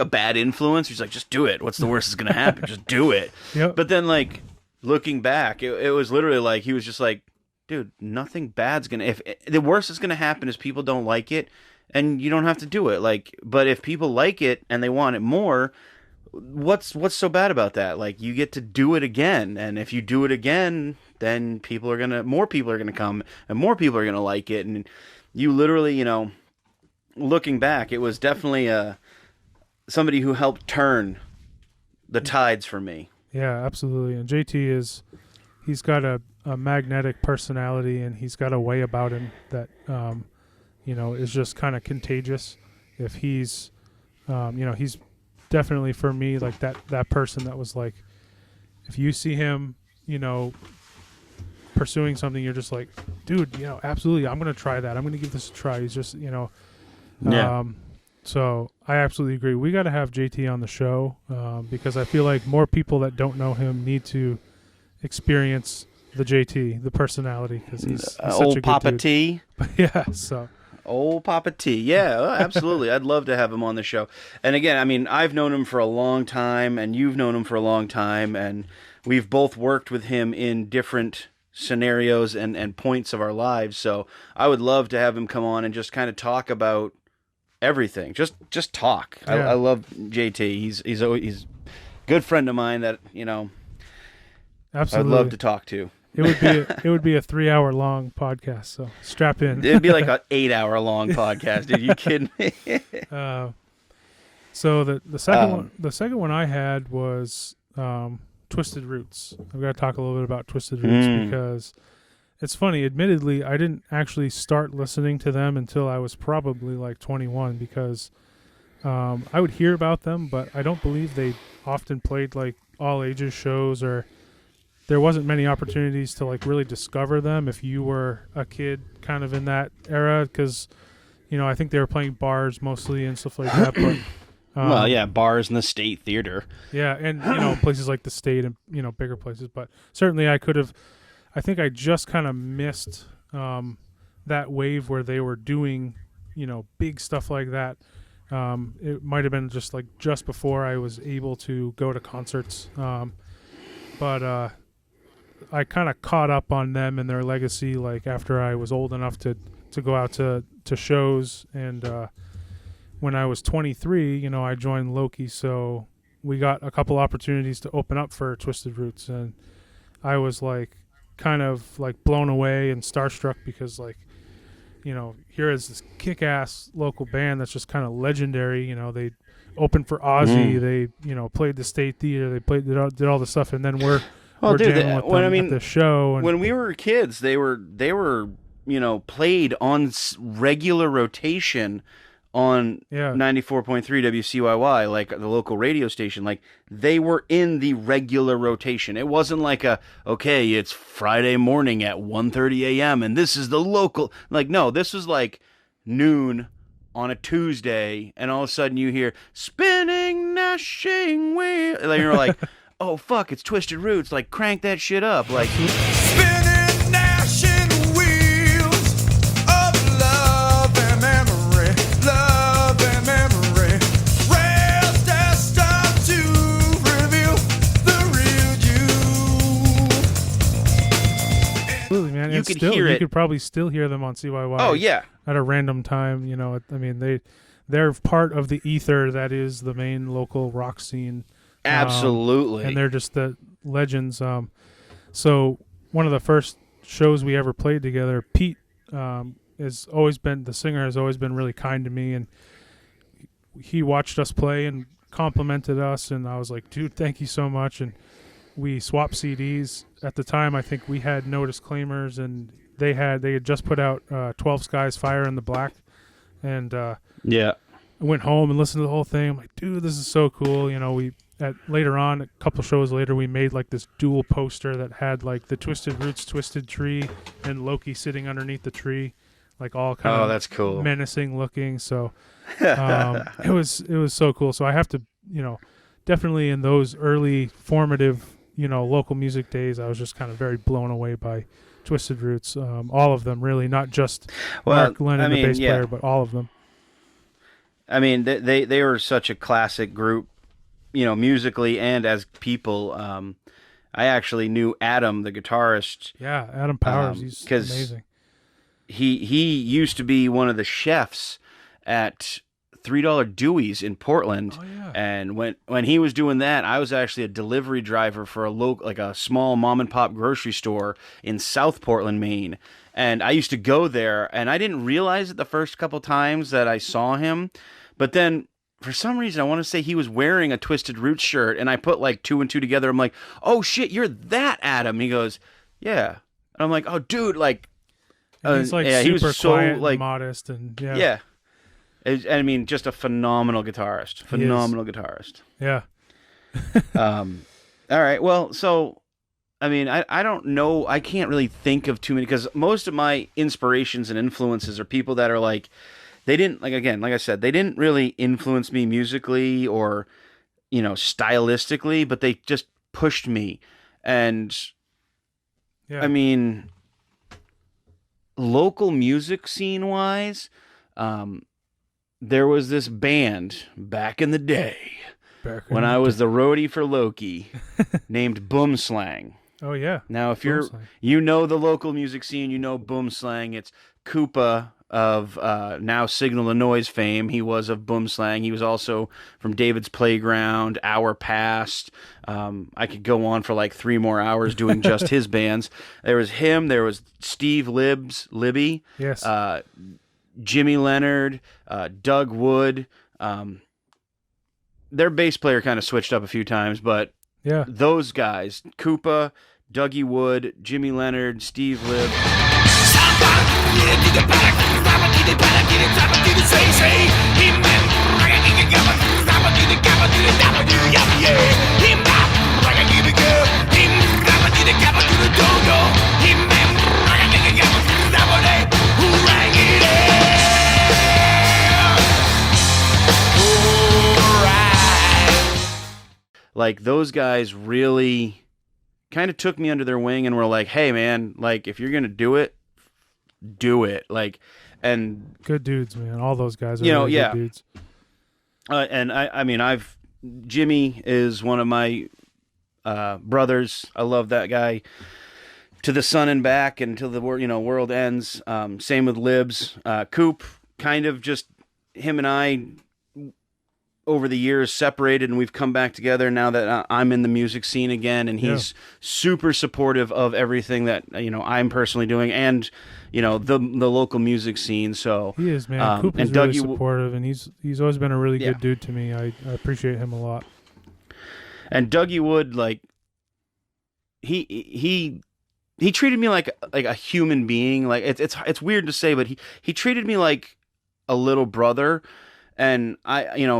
S2: bad influence. He's like, just do it. What's the worst that's going to happen? Just do it.
S3: Yep.
S2: But then, like, looking back, it was literally like, he was just like, dude, nothing bad's going to, if the worst that's going to happen is people don't like it, and you don't have to do it. Like, but if people like it and they want it more, what's so bad about that? Like, you get to do it again, and if you do it again, then more people are gonna come, and more people are gonna like it. And you literally, looking back, it was definitely somebody who helped turn the tides for me.
S3: Yeah, absolutely. And JT he's got a magnetic personality, and he's got a way about him that is just kind of contagious. If he's he's definitely, for me, like that person that was like, if you see him pursuing something, you're just like, dude, absolutely, I'm gonna try that, I'm gonna give this a try. He's just so I absolutely agree. We got to have JT on the show, because I feel like more people that don't know him need to experience the JT, the personality, because he's such
S2: old
S3: a good
S2: Papa
S3: dude.
S2: T.
S3: Yeah, so
S2: Old Papa T. Yeah, absolutely. I'd love to have him on the show. And again, I mean, I've known him for a long time, and you've known him for a long time, and we've both worked with him in different scenarios and points of our lives. So I would love to have him come on and just kind of talk about everything. Just talk.
S3: Yeah.
S2: I love JT. He's a good friend of mine that,
S3: absolutely,
S2: I'd love to talk to.
S3: It would be a 3-hour long podcast, so strap in.
S2: It'd be like an 8-hour long podcast. Dude, you kidding me?
S3: So the second one I had was Twisted Roots. I've got to talk a little bit about Twisted Roots because it's funny. Admittedly, I didn't actually start listening to them until I was probably like 21, because I would hear about them, but I don't believe they often played like all ages shows, or there wasn't many opportunities to like really discover them if you were a kid kind of in that era, because I think they were playing bars mostly and stuff like that. But
S2: well, yeah, bars in the State Theater.
S3: Yeah, and places like the State and bigger places. But certainly I think I just kind of missed that wave where they were doing big stuff like that. It might have been just before I was able to go to concerts, but I kind of caught up on them and their legacy like after I was old enough to go out to shows. And when I was 23, I joined Loki, so we got a couple opportunities to open up for Twisted Roots, and I was like kind of like blown away and starstruck because here is this kick-ass local band that's just kind of legendary. They opened for Ozzy, they played the State Theater, they did all the stuff, and then we're jamming with them at the show. And
S2: when we were kids, they were played on regular rotation on 94.3 WCYY, like the local radio station. Like, they were in the regular rotation. It wasn't like it's Friday morning at 1:30 a.m. and this is the local. Like, no, this was like noon on a Tuesday, and all of a sudden you hear spinning, gnashing wheel. Like, you're like, oh fuck, it's Twisted Roots. Like, crank that shit up. Like,
S5: Spinning, gnashing wheels of love and memory, love and memory. Rest as time to reveal the real you.
S3: Absolutely, man.
S2: You
S3: And
S2: could
S3: still,
S2: hear
S3: you
S2: it.
S3: could probably still hear them on CYY.
S2: oh yeah,
S3: At a random time, you know. I mean, they're part of the ether that is the main local rock scene.
S2: absolutely.
S3: And they're just the legends. So one of the first shows we ever played together, Pete has always been, the singer has always been really kind to me, and he watched us play and complimented us, and I was like, dude, thank you so much. And we swapped CDs. At the time, I think we had No Disclaimers, and they had just put out 12 Skies Fire in the Black, and
S2: yeah.
S3: I went home and listened to the whole thing. I'm like, dude, this is so cool. You know, later on, a couple shows later, we made like this dual poster that had like the Twisted Roots Twisted Tree and Loki sitting underneath the tree, like all kind
S2: Oh,
S3: of
S2: that's cool.
S3: menacing looking. So it was so cool. So I have to, you know, definitely in those early formative, you know, local music days, I was just kind of very blown away by Twisted Roots. All of them, really, not just Mark Lennon, the bass player, but all of them.
S2: I mean, they were such a classic group, you know, musically and as people. I actually knew Adam, the guitarist.
S3: Yeah, Adam Powers, he's
S2: 'cause
S3: amazing.
S2: He used to be one of the chefs at $3 Dewey's in Portland.
S3: Oh, yeah.
S2: And when he was doing that, I was actually a delivery driver for a small mom and pop grocery store in South Portland, Maine. And I used to go there, and I didn't realize it the first couple times that I saw him. But then, for some reason, I want to say he was wearing a Twisted Roots shirt, and I put like 2 and 2 together. I'm like, oh shit, you're that Adam. He goes, yeah. And I'm like, oh dude, like,
S3: And he's like
S2: yeah,
S3: super
S2: he was so
S3: quiet
S2: like
S3: and modest, and
S2: yeah. I mean, just a phenomenal guitarist. Phenomenal guitarist.
S3: Yeah.
S2: All right. Well, so, I mean, I don't know. I can't really think of too many, because most of my inspirations and influences are people that are like, they didn't, like, again, like I said, they didn't really influence me musically or, you know, stylistically, but they just pushed me. And,
S3: Yeah.
S2: I mean, local music scene wise, there was this band back in the day when I was the roadie for Loki named Boomslang.
S3: Oh yeah.
S2: Now, if
S3: Boomslang.
S2: you know the local music scene, you know Boomslang. It's Koopa of now Signal the Noise fame. He was of Boomslang. He was also from David's Playground, Hour Past. I could go on for like 3 more hours doing just his bands. There was him. There was Steve Libby.
S3: Yes.
S2: Jimmy Leonard, Doug Wood. Their bass player kind of switched up a few times, but
S3: yeah.
S2: those guys, Koopa, Dougie Wood, Jimmy Leonard, Steve Libb. Like, those guys really kind of took me under their wing and were like, hey man, like, if you're going to do it, do it. Like, and
S3: Good dudes, man. All those guys are
S2: You know,
S3: really
S2: yeah.
S3: good dudes.
S2: and I mean, Jimmy is one of my brothers. I love that guy to the sun and back until the world ends. Same with Libs. Coop, kind of just him and I over the years separated, and we've come back together now that I'm in the music scene again, and he's super supportive of everything that I'm personally doing, and the local music scene. So
S3: He is, man. Coop is really supportive, and he's always been a really good dude to me. I appreciate him a lot.
S2: And Dougie Wood, like, he treated me like a human being. Like, it's weird to say, but he treated me like a little brother. And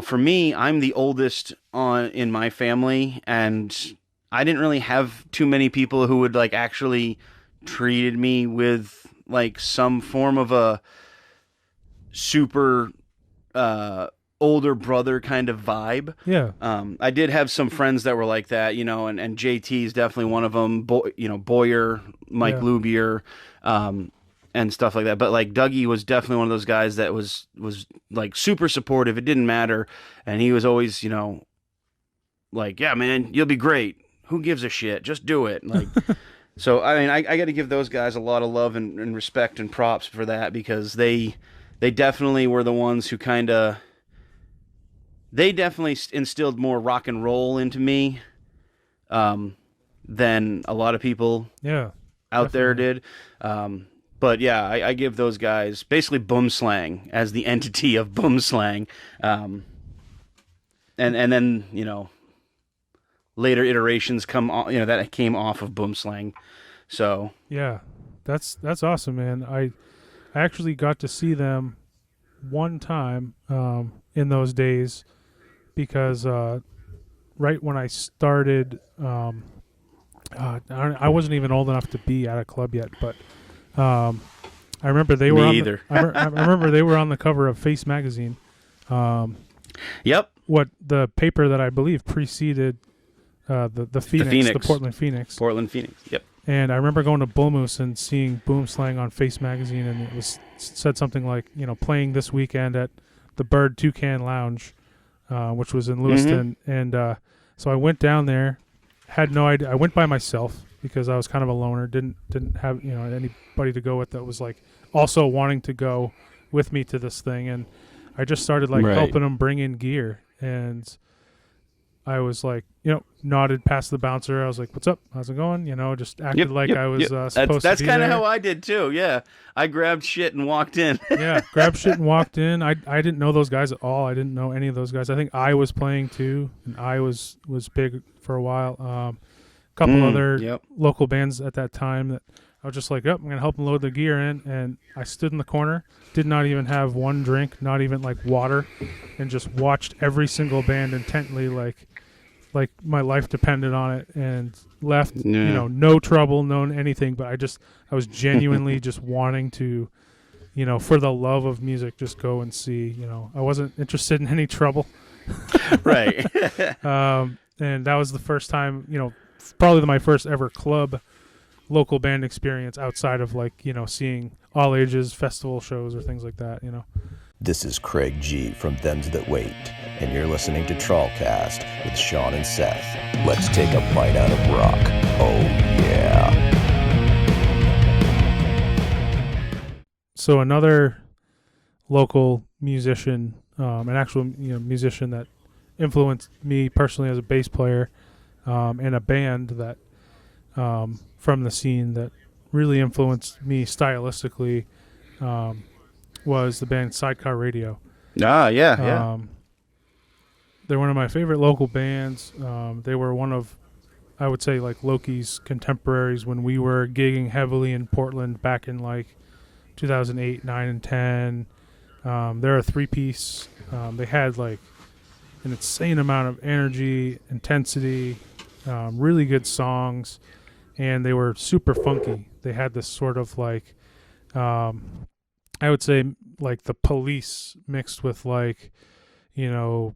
S2: for me, I'm the oldest in my family, and I didn't really have too many people who would like actually treated me with like some form of super older brother kind of vibe.
S3: Yeah.
S2: I did have some friends that were like that, you know, and JT is definitely one of them. Boyer, Mike
S3: Yeah.
S2: Lubier, and stuff like that. But like Dougie was definitely one of those guys that was like super supportive. It didn't matter, and he was always, you know, like, yeah, man, you'll be great. Who gives a shit? Just do it. Like, so I mean, I got to give those guys a lot of love and respect and props for that, because they definitely were the ones who they definitely instilled more rock and roll into me than a lot of people out there did. But yeah, I give those guys basically Boomslang as the entity of Boomslang. And then, you know, later iterations that came off of Boomslang. So
S3: Yeah. That's awesome, man. I actually got to see them one time in those days, because right when I started, I wasn't even old enough to be at a club yet, but I remember they were.
S2: Me either.
S3: I remember they were on the cover of Face magazine.
S2: Yep.
S3: What the paper that I believe preceded the Phoenix, the Portland Phoenix.
S2: Portland Phoenix. Yep.
S3: And I remember going to Bull Moose and seeing Boomslang on Face magazine, and it said something like, you know, playing this weekend at the Bird Toucan Lounge, which was in Lewiston. And so I went down there, had no idea. I went by myself because I was kind of a loner, didn't have, you know, anybody to go with that was like also wanting to go with me to this thing. And I just started like helping them bring in gear, and I was like, you know, nodded past the bouncer. I was like, "What's up? How's it going?" You know, just acted like I was supposed to be
S2: That's kind of
S3: there.
S2: how I did too. Yeah, I grabbed shit and walked in.
S3: Yeah, grabbed shit and walked in. I didn't know those guys at all. I didn't know any of those guys. I think I was playing too, and I was big for a while. A couple other local bands at that time that I was just like, "Yep, I'm gonna help them load the gear in." And I stood in the corner, did not even have one drink, not even like water, and just watched every single band intently, like my life depended on it, and left, you know, no trouble, no anything. But I was genuinely just wanting to, you know, for the love of music, just go and see, you know, I wasn't interested in any trouble.
S2: Right.
S3: And that was the first time, you know, probably my first ever club local band experience outside of like, you know, seeing all ages festival shows or things like that, you know.
S7: This is Craig G from Thems That Wait, and you're listening to TrawlCast with Sean and Seth. Let's take a bite out of rock. Oh, yeah.
S3: So another local musician, an actual, you know, musician that influenced me personally as a bass player, and a band that from the scene that really influenced me stylistically, was the band Sidecar Radio.
S2: Yeah.
S3: They're one of my favorite local bands. They were one of, I would say, like Loki's contemporaries when we were gigging heavily in Portland back in like 2008, 9, and 10. They're a three-piece. They had like an insane amount of energy, intensity, really good songs, and they were super funky. They had this sort of like, I would say like the Police mixed with like, you know,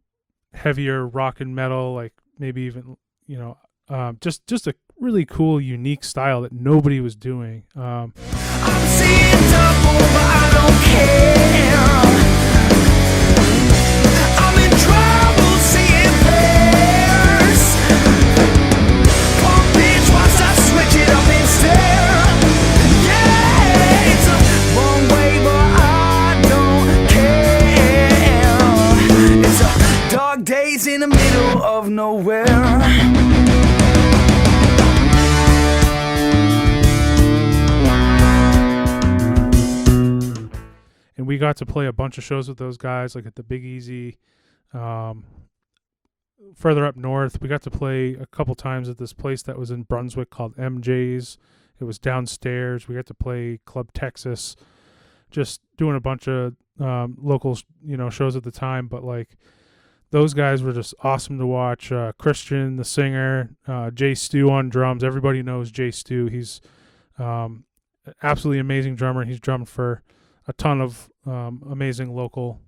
S3: heavier rock and metal, like maybe even, you know, just a really cool, unique style that nobody was doing.
S5: I'm seeing double, but I don't care. I'm in trouble seeing pairs. Pump bitch once I switch it up instead. Yeah, it's a long way, but I don't care. It's a dark days in the middle of nowhere.
S3: And we got to play a bunch of shows with those guys, like at the Big Easy. Further up north, we got to play a couple times at this place that was in Brunswick called MJ's. It was downstairs. We got to play Club Texas, just doing a bunch of local, you know, shows at the time. But like, those guys were just awesome to watch. Christian, the singer, Jay Stu on drums. Everybody knows Jay Stu. He's absolutely amazing drummer. He's drummed for a ton of amazing local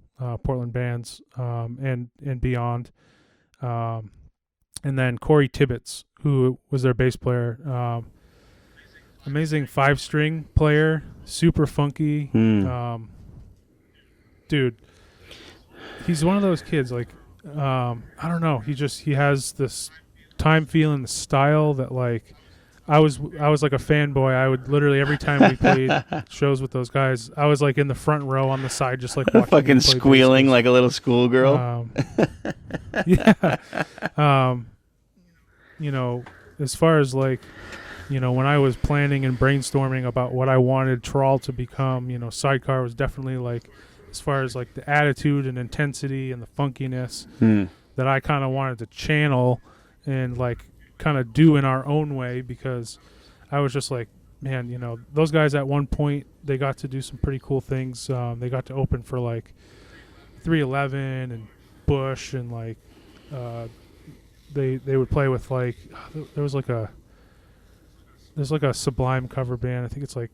S3: Portland bands and beyond. And then Corey Tibbetts, who was their bass player. Amazing 5-string player, super funky. Dude, he's one of those kids, like, I don't know. He has this time feeling, the style that, like, I was like a fanboy. I would literally, every time we played shows with those guys, I was like in the front row on the side, just like watching
S2: fucking squealing
S3: bass.
S2: like a little schoolgirl.
S3: Yeah. You know, as far as like, you know, when I was planning and brainstorming about what I wanted Trawl to become, you know, Sidecar was definitely like, as far as like the attitude and intensity and the funkiness that I kind of wanted to channel and like kind of do in our own way, because I was just like, man, you know, those guys at one point, they got to do some pretty cool things. They got to open for like 311 and Bush, and like they would play with like, there's like a Sublime cover band. I think it's like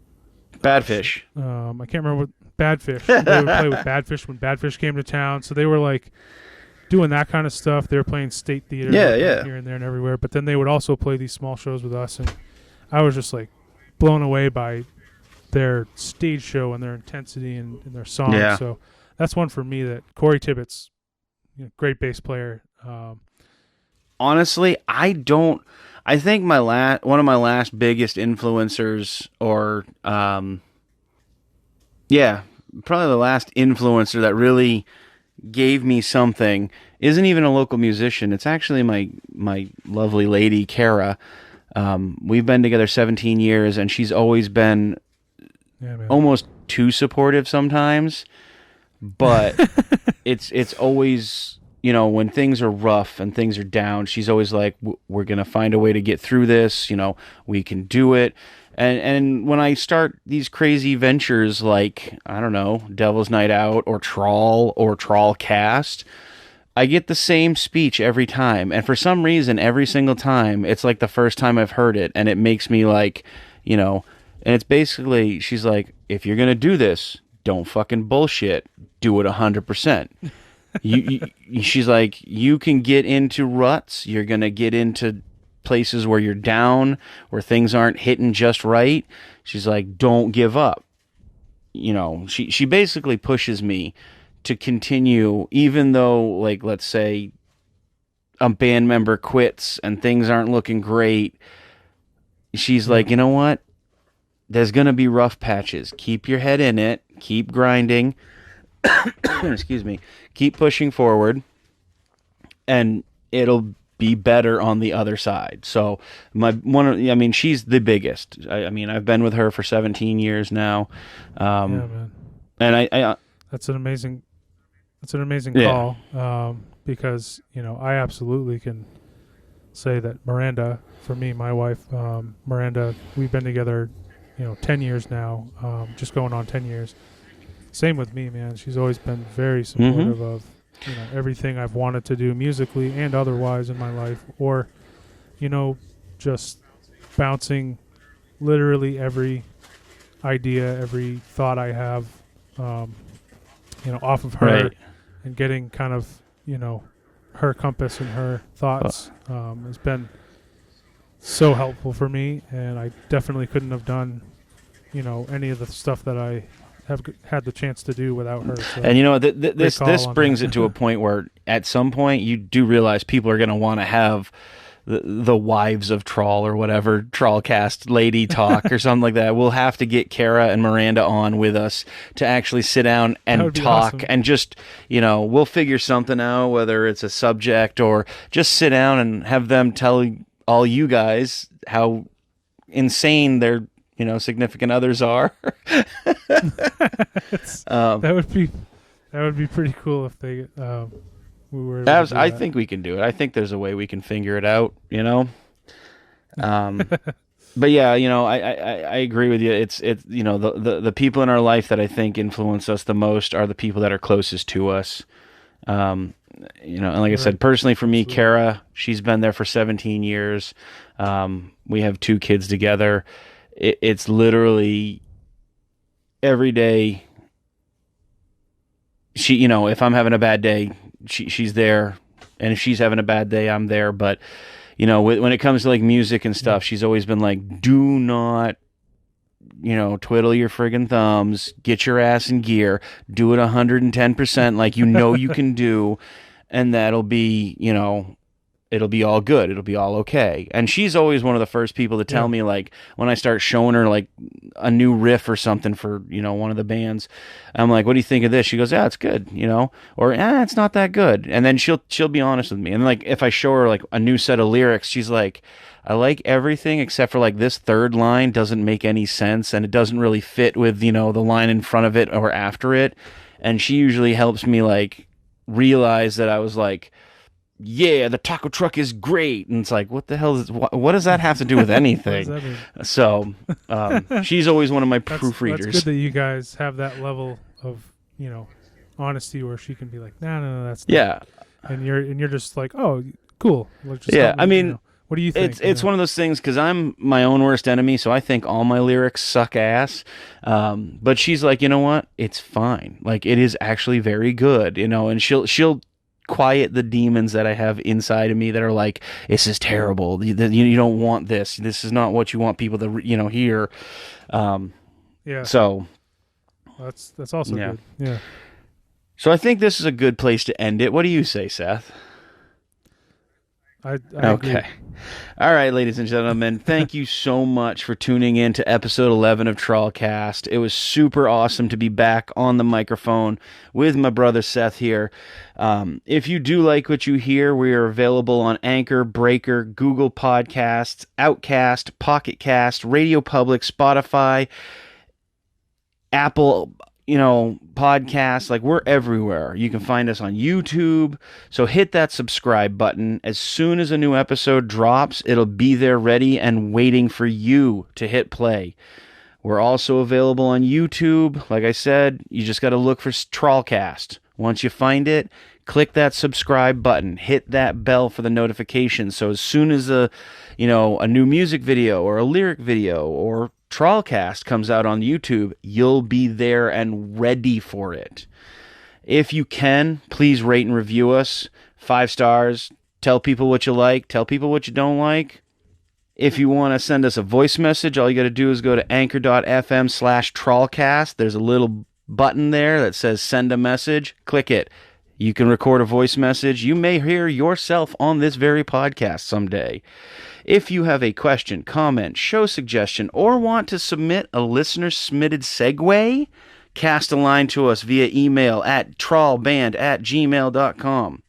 S2: Badfish.
S3: I can't remember what Badfish. They would play with Badfish when Badfish came to town. So they were like doing that kind of stuff. They were playing state theater here and there and everywhere. But then they would also play these small shows with us, and I was just like blown away by their stage show and their intensity and their songs.
S2: Yeah.
S3: So that's one for me. That Corey Tibbetts, you know, great bass player.
S2: Honestly, I think one of my last biggest influencers, or probably the last influencer that really gave me something, isn't even a local musician. It's actually my lovely lady, Kara. We've been together 17 years, and she's always been almost too supportive sometimes. But it's always, you know, when things are rough and things are down, she's always like, we're going to find a way to get through this. You know, we can do it. And when I start these crazy ventures like, I don't know, Devil's Night Out or Trawl or TrawlCast, I get the same speech every time. And for some reason, every single time, it's like the first time I've heard it. And it makes me like, you know, and it's basically, she's like, if you're going to do this, don't fucking bullshit. Do it 100%. She's like, you can get into ruts. You're going to get into places where you're down, where things aren't hitting just right. She's like, don't give up. You know, she basically pushes me to continue, even though, like, let's say a band member quits and things aren't looking great. She's like, you know what? There's going to be rough patches. Keep your head in it. Keep grinding. Excuse me. Keep pushing forward, and it'll be better on the other side. So she's the biggest. I mean, I've been with her for 17 years now.
S3: Yeah, man.
S2: And I
S3: that's an amazing call. Because, you know, I absolutely can say that Miranda, for me, my wife, Miranda, we've been together, you know, 10 years now, just going on 10 years. Same with me, man. She's always been very supportive of, you know, everything I've wanted to do musically and otherwise in my life, or, you know, just bouncing literally every idea, every thought I have, you know, off of her,
S2: right,
S3: and getting kind of, you know, her compass and her thoughts has been so helpful for me, and I definitely couldn't have done, you know, any of the stuff that I have had the chance to do without her. So
S2: and you know, this brings
S3: that.
S2: it to a point where at some point you do realize people are going to want to have the wives of Trawl or whatever, TrawlCast lady talk or something like that. We'll have to get Kara and Miranda on with us to actually sit down and talk, awesome. And just, you know, we'll figure something out, whether it's a subject or just sit down and have them tell all you guys how insane their, you know, significant others are.
S3: That would be pretty cool if they we were able to do
S2: I
S3: that.
S2: think we can do it. I think there's a way we can figure it out, you know. But yeah, you know, I agree with you. It's you know, the people in our life that I think influence us the most are the people that are closest to us. You know, and like I said, personally for me, absolutely. Kara, she's been there for 17 years. We have 2 kids together. It's literally every day she, you know, if I'm having a bad day, she's there, and if she's having a bad day, I'm there. But you know, when it comes to like music and stuff, she's always been like, do not, you know, twiddle your friggin' thumbs, get your ass in gear, do it 110% like you know you can do, and that'll be, you know, it'll be all good. It'll be all okay. And she's always one of the first people to tell me, like, when I start showing her, like, a new riff or something for, you know, one of the bands, I'm like, what do you think of this? She goes, yeah, it's good, you know? Or, it's not that good. And then she'll be honest with me. And, like, if I show her, like, a new set of lyrics, she's like, I like everything except for, like, this third line doesn't make any sense, and it doesn't really fit with, you know, the line in front of it or after it. And she usually helps me, like, realize that I was like, yeah, the taco truck is great. And it's like, what the hell what does that have to do with anything? So she's always one of my proofreaders.
S3: That's good that you guys have that level of, you know, honesty where she can be like, no, that's not. And you're just like, oh, cool.
S2: I mean,
S3: you know, what do you think?
S2: It's one of those things, because I'm my own worst enemy, so I think all my lyrics suck ass. But she's like, you know what? It's fine. Like, it is actually very good, you know, and she'll quiet the demons that I have inside of me that are like, this is terrible. You don't want this. This is not what you want people to, you know, hear. So
S3: that's also good. Yeah.
S2: So I think this is a good place to end it. What do you say, Seth?
S3: I
S2: okay.
S3: agree.
S2: All right, ladies and gentlemen, thank you so much for tuning in to episode 11 of TrawlCast. It was super awesome to be back on the microphone with my brother Seth here. If you do like what you hear, we are available on Anchor, Breaker, Google Podcasts, Outcast, Pocket Cast, Radio Public, Spotify, Apple, you know, podcasts. Like, we're everywhere. You can find us on YouTube. So hit that subscribe button. As soon as a new episode drops, it'll be there ready and waiting for you to hit play. We're also available on YouTube. Like I said, you just got to look for TrawlCast. Once you find it, click that subscribe button. Hit that bell for the notifications. So as soon as a new music video or a lyric video or TrawlCast comes out on YouTube, you'll be there and ready for it. If you can, please rate and review us. 5 stars. Tell people what you like. Tell people what you don't like. If you want to send us a voice message, all you got to do is go to anchor.fm/TrawlCast. There's a little button there that says send a message. Click it. You can record a voice message. You may hear yourself on this very podcast someday. If you have a question, comment, show suggestion, or want to submit a listener-submitted segue, cast a line to us via email at trawlband@gmail.com.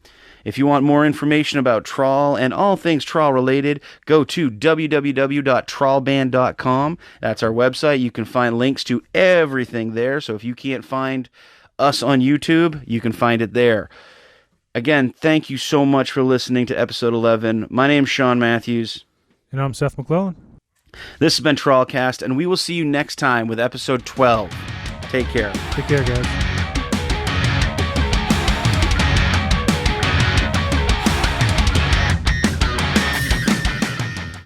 S2: If you want more information about Trawl and all things Trawl related, go to www.trawlband.com. That's our website. You can find links to everything there. So if you can't find us on YouTube, you can find it there. Again, thank you so much for listening to episode 11. My name's Sean Matthews.
S3: And I'm Seth McClellan.
S2: This has been TrawlCast, and we will see you next time with episode 12. Take care.
S3: Take care, guys.